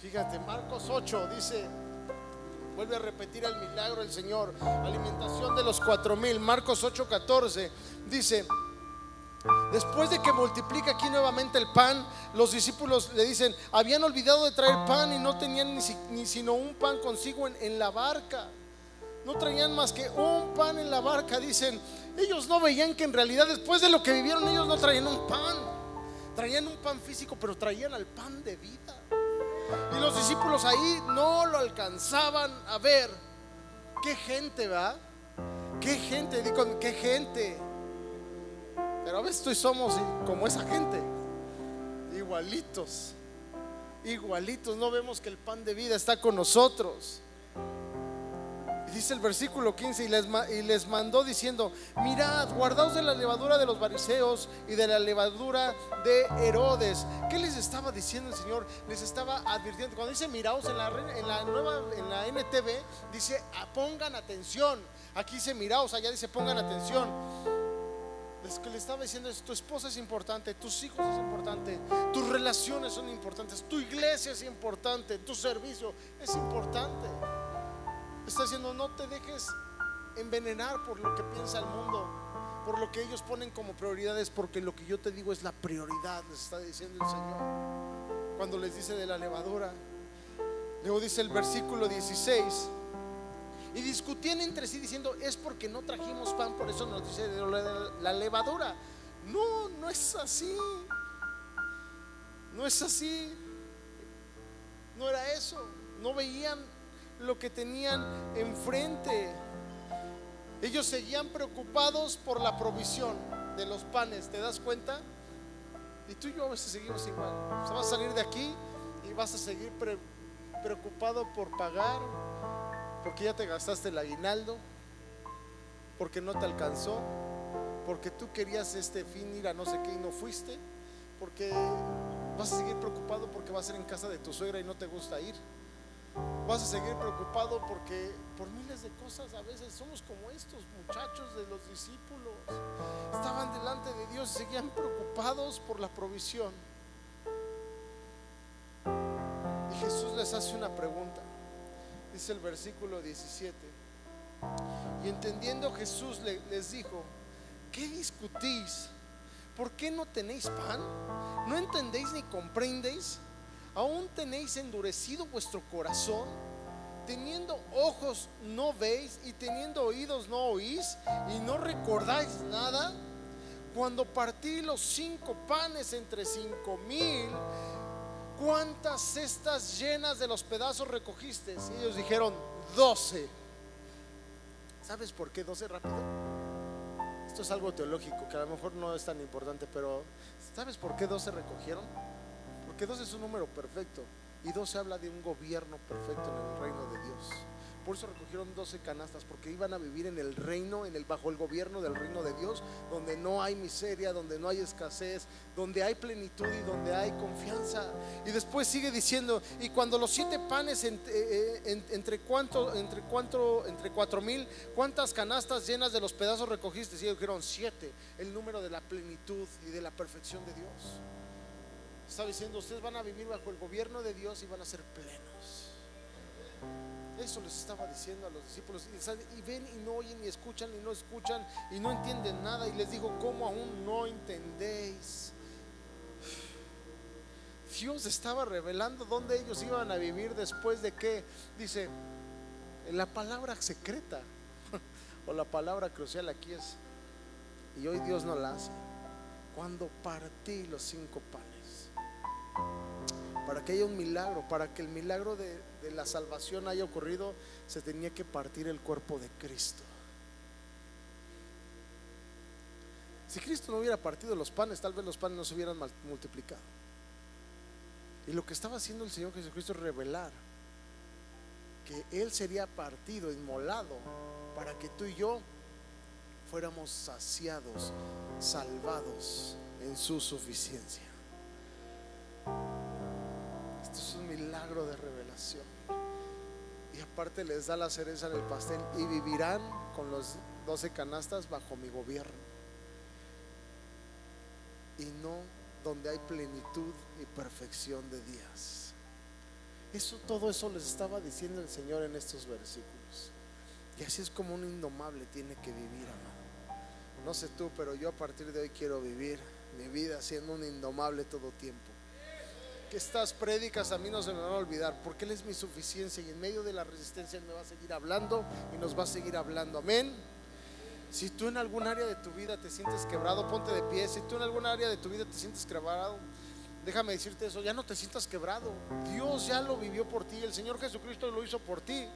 Fíjate, Marcos 8 dice, vuelve a repetir el milagro del Señor, alimentación de los 4,000. Marcos 8:14 dice: después de que multiplica aquí nuevamente el pan, los discípulos le dicen, habían olvidado de traer pan y no tenían ni sino un pan consigo en la barca. No traían más que un pan en la barca. Dicen, ellos no veían que en realidad después de lo que vivieron, ellos no traían un pan. Traían un pan físico, pero traían al pan de vida. Y los discípulos ahí no lo alcanzaban a ver. Qué gente, ¿verdad? Qué gente, digo, qué gente. Pero a veces somos como esa gente, igualitos, no vemos que el pan de vida está con nosotros. Y dice el versículo 15, y les mandó diciendo, mirad, guardaos de la levadura de los fariseos y de la levadura de Herodes. ¿Qué les estaba diciendo el Señor? Les estaba advirtiendo. Cuando dice miraos en la NTV dice pongan atención. Aquí dice miraos, allá dice pongan atención. Es que le estaba diciendo es, tu esposa es importante, tus hijos es importante, tus relaciones son importantes, tu iglesia es importante, tu servicio es importante. Está diciendo, no te dejes envenenar por lo que piensa el mundo, por lo que ellos ponen como prioridades, porque lo que yo te digo es la prioridad, les está diciendo el Señor. Cuando les dice de la levadura, luego dice el versículo 16, y discutían entre sí diciendo, es porque no trajimos pan, por eso nos dice de la levadura. No, no es así. No es así. No era eso. No veían lo que tenían enfrente. Ellos seguían preocupados por la provisión de los panes. ¿Te das cuenta? Y tú y yo a veces seguimos igual. O sea, vas a salir de aquí y vas a seguir preocupado por pagar, porque ya te gastaste el aguinaldo, porque no te alcanzó, porque tú querías este fin ir a no sé qué y no fuiste, porque vas a seguir preocupado porque vas a ser en casa de tu suegra y no te gusta ir. Vas a seguir preocupado porque por miles de cosas. A veces somos como estos muchachos de los discípulos. Estaban delante de Dios y seguían preocupados por la provisión. Y Jesús les hace una pregunta. Dice el versículo 17: y entendiendo Jesús les dijo, ¿qué discutís? ¿Por qué no tenéis pan? ¿No entendéis ni comprendéis? ¿Aún tenéis endurecido vuestro corazón? Teniendo ojos no veis, y teniendo oídos no oís, y no recordáis nada. Cuando partí los 5 panes entre 5,000, ¿cuántas cestas llenas de los pedazos recogiste? Y ellos dijeron 12. ¿Sabes por qué 12 rápido? Esto es algo teológico que a lo mejor no es tan importante, pero ¿sabes por qué 12 recogieron? Porque 12 es un número perfecto, y 12 habla de un gobierno perfecto en el reino de Dios. Por eso recogieron 12 canastas, porque iban a vivir en el reino, bajo el gobierno del reino de Dios, donde no hay miseria, donde no hay escasez, donde hay plenitud y donde hay confianza. Y después sigue diciendo, y cuando los 7 panes entre 4,000, ¿cuántas canastas llenas de los pedazos recogiste? Y ellos dijeron 7, el número de la plenitud y de la perfección de Dios. Está diciendo, ustedes van a vivir bajo el gobierno de Dios y van a ser plenos. Eso les estaba diciendo a los discípulos. Y ven y no oyen, y escuchan y no escuchan, y no entienden nada. Y les digo, ¿cómo aún no entendéis? Dios estaba revelando dónde ellos iban a vivir después de que, dice, la palabra secreta o la palabra crucial aquí es, y hoy Dios no la hace, cuando partí los 5 panes. Para que haya un milagro, para que el milagro de la salvación haya ocurrido, se tenía que partir el cuerpo de Cristo. Si Cristo no hubiera partido los panes, tal vez los panes no se hubieran multiplicado. Y lo que estaba haciendo el Señor Jesucristo es revelar que Él sería partido, inmolado, para que tú y yo fuéramos saciados, salvados en su suficiencia. Esto es un milagro de revelación. Y aparte les da la cereza en el pastel: y vivirán con los 12 canastas bajo mi gobierno, y no donde hay plenitud y perfección de días. Todo eso les estaba diciendo el Señor en estos versículos. Y así es como un indomable tiene que vivir, amado. No sé tú, pero yo a partir de hoy quiero vivir mi vida siendo un indomable todo tiempo. Que estas prédicas a mí no se me van a olvidar, porque Él es mi suficiencia, y en medio de la resistencia Él me va a seguir hablando y nos va a seguir hablando. Amén. Si tú en algún área de tu vida te sientes quebrado, ponte de pie. Si tú en algún área de tu vida te sientes quebrado, déjame decirte eso: ya no te sientas quebrado. Dios ya lo vivió por ti. El Señor Jesucristo lo hizo por ti.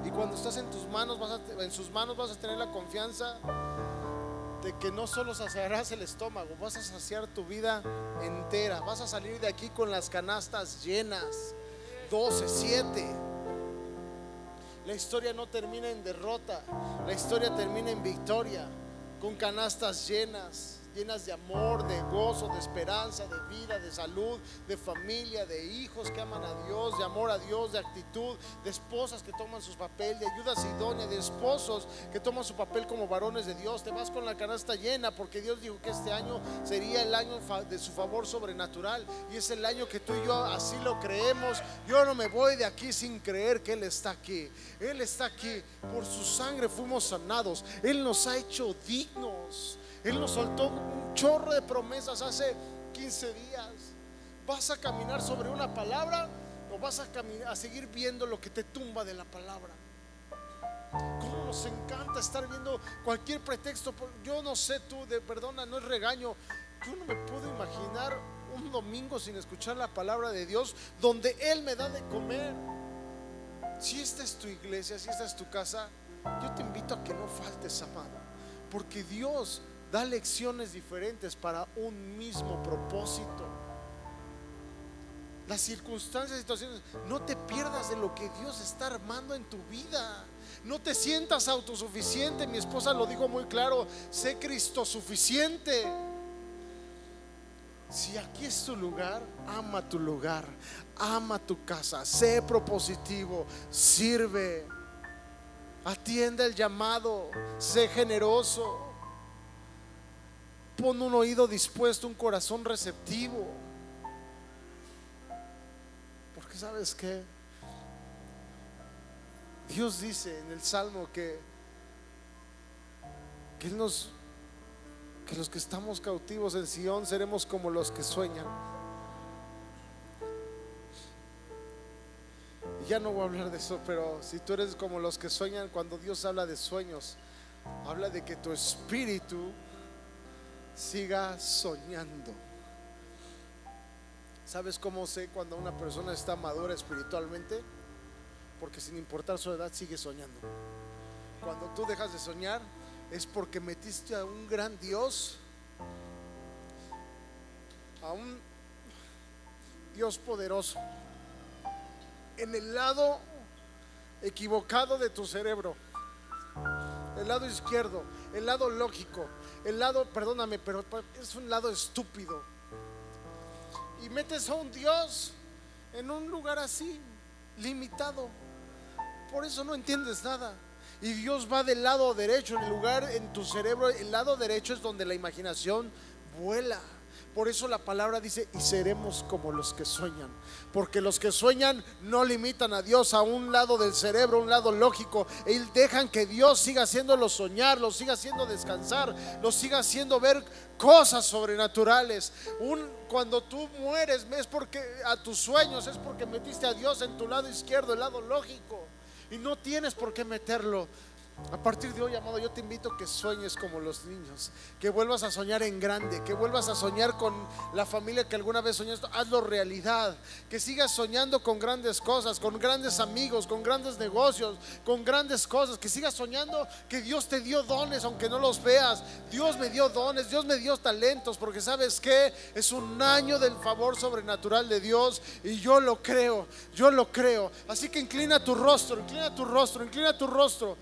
Y cuando estás en tus manos, en sus manos vas a tener la confianza de que no solo saciarás el estómago, vas a saciar tu vida entera. Vas a salir de aquí con las canastas llenas. 12, 7. La historia no termina en derrota, la historia termina en victoria, con canastas llenas de amor, de gozo, de esperanza, de vida, de salud, de familia, de hijos que aman a Dios, de amor a Dios, de actitud, de esposas que toman su papel, de ayudas idóneas, de esposos que toman su papel como varones de Dios. Te vas con la canasta llena, porque Dios dijo que este año sería el año de su favor sobrenatural, y es el año que tú y yo así lo creemos. Yo no me voy de aquí sin creer que Él está aquí. Él está aquí. Por su sangre fuimos sanados. Él nos ha hecho dignos. Él nos soltó un chorro de promesas hace 15 días. ¿Vas a caminar sobre una palabra o vas a seguir viendo lo que te tumba de la palabra? ¿Cómo nos encanta estar viendo cualquier pretexto? Yo no sé tú, perdona, no es regaño. Yo no me puedo imaginar un domingo sin escuchar la palabra de Dios, donde Él me da de comer. Si esta es tu iglesia, si esta es tu casa, yo te invito a que no faltes, amado, porque Dios da lecciones diferentes para un mismo propósito. Las circunstancias, situaciones, no te pierdas de lo que Dios está armando en tu vida. No te sientas autosuficiente. Mi esposa lo dijo muy claro: sé Cristo suficiente. Si aquí es tu lugar, ama tu lugar, ama tu casa, sé propositivo, sirve, atiende el llamado, sé generoso. Pon un oído dispuesto, un corazón receptivo. Porque ¿sabes qué? Dios dice en el Salmo que los que estamos cautivos en Sion seremos como los que sueñan. Y ya no voy a hablar de eso, pero si tú eres como los que sueñan, cuando Dios habla de sueños, habla de que tu espíritu siga soñando. ¿Sabes cómo sé cuando una persona está madura espiritualmente? Porque sin importar su edad sigue soñando. Cuando tú dejas de soñar es porque metiste a un gran Dios, a un Dios poderoso, en el lado equivocado de tu cerebro, el lado izquierdo, el lado lógico, el lado, perdóname, pero es un lado estúpido. Y metes a un Dios en un lugar así, limitado. Por eso no entiendes nada. Y Dios va del lado derecho, en el lugar en tu cerebro. El lado derecho es donde la imaginación vuela, Por eso la palabra dice: y seremos como los que sueñan. Porque los que sueñan no limitan a Dios a un lado del cerebro, un lado lógico, y dejan que Dios siga haciéndolo soñar, los siga haciendo descansar, los siga haciendo ver cosas sobrenaturales. Cuando tú mueres es porque a tus sueños, es porque metiste a Dios en tu lado izquierdo, el lado lógico, y no tienes por qué meterlo. A partir de hoy, amado, yo te invito a que sueñes como los niños, que vuelvas a soñar en grande, que vuelvas a soñar con la familia que alguna vez soñaste. Hazlo realidad, que sigas soñando con grandes cosas, con grandes amigos, con grandes negocios, con grandes cosas, que sigas soñando que Dios te dio dones aunque no los veas. Dios me dio dones, Dios me dio talentos, porque ¿sabes qué? Es un año del favor sobrenatural de Dios, y yo lo creo, yo lo creo. Así que inclina tu rostro, inclina tu rostro, inclina tu rostro.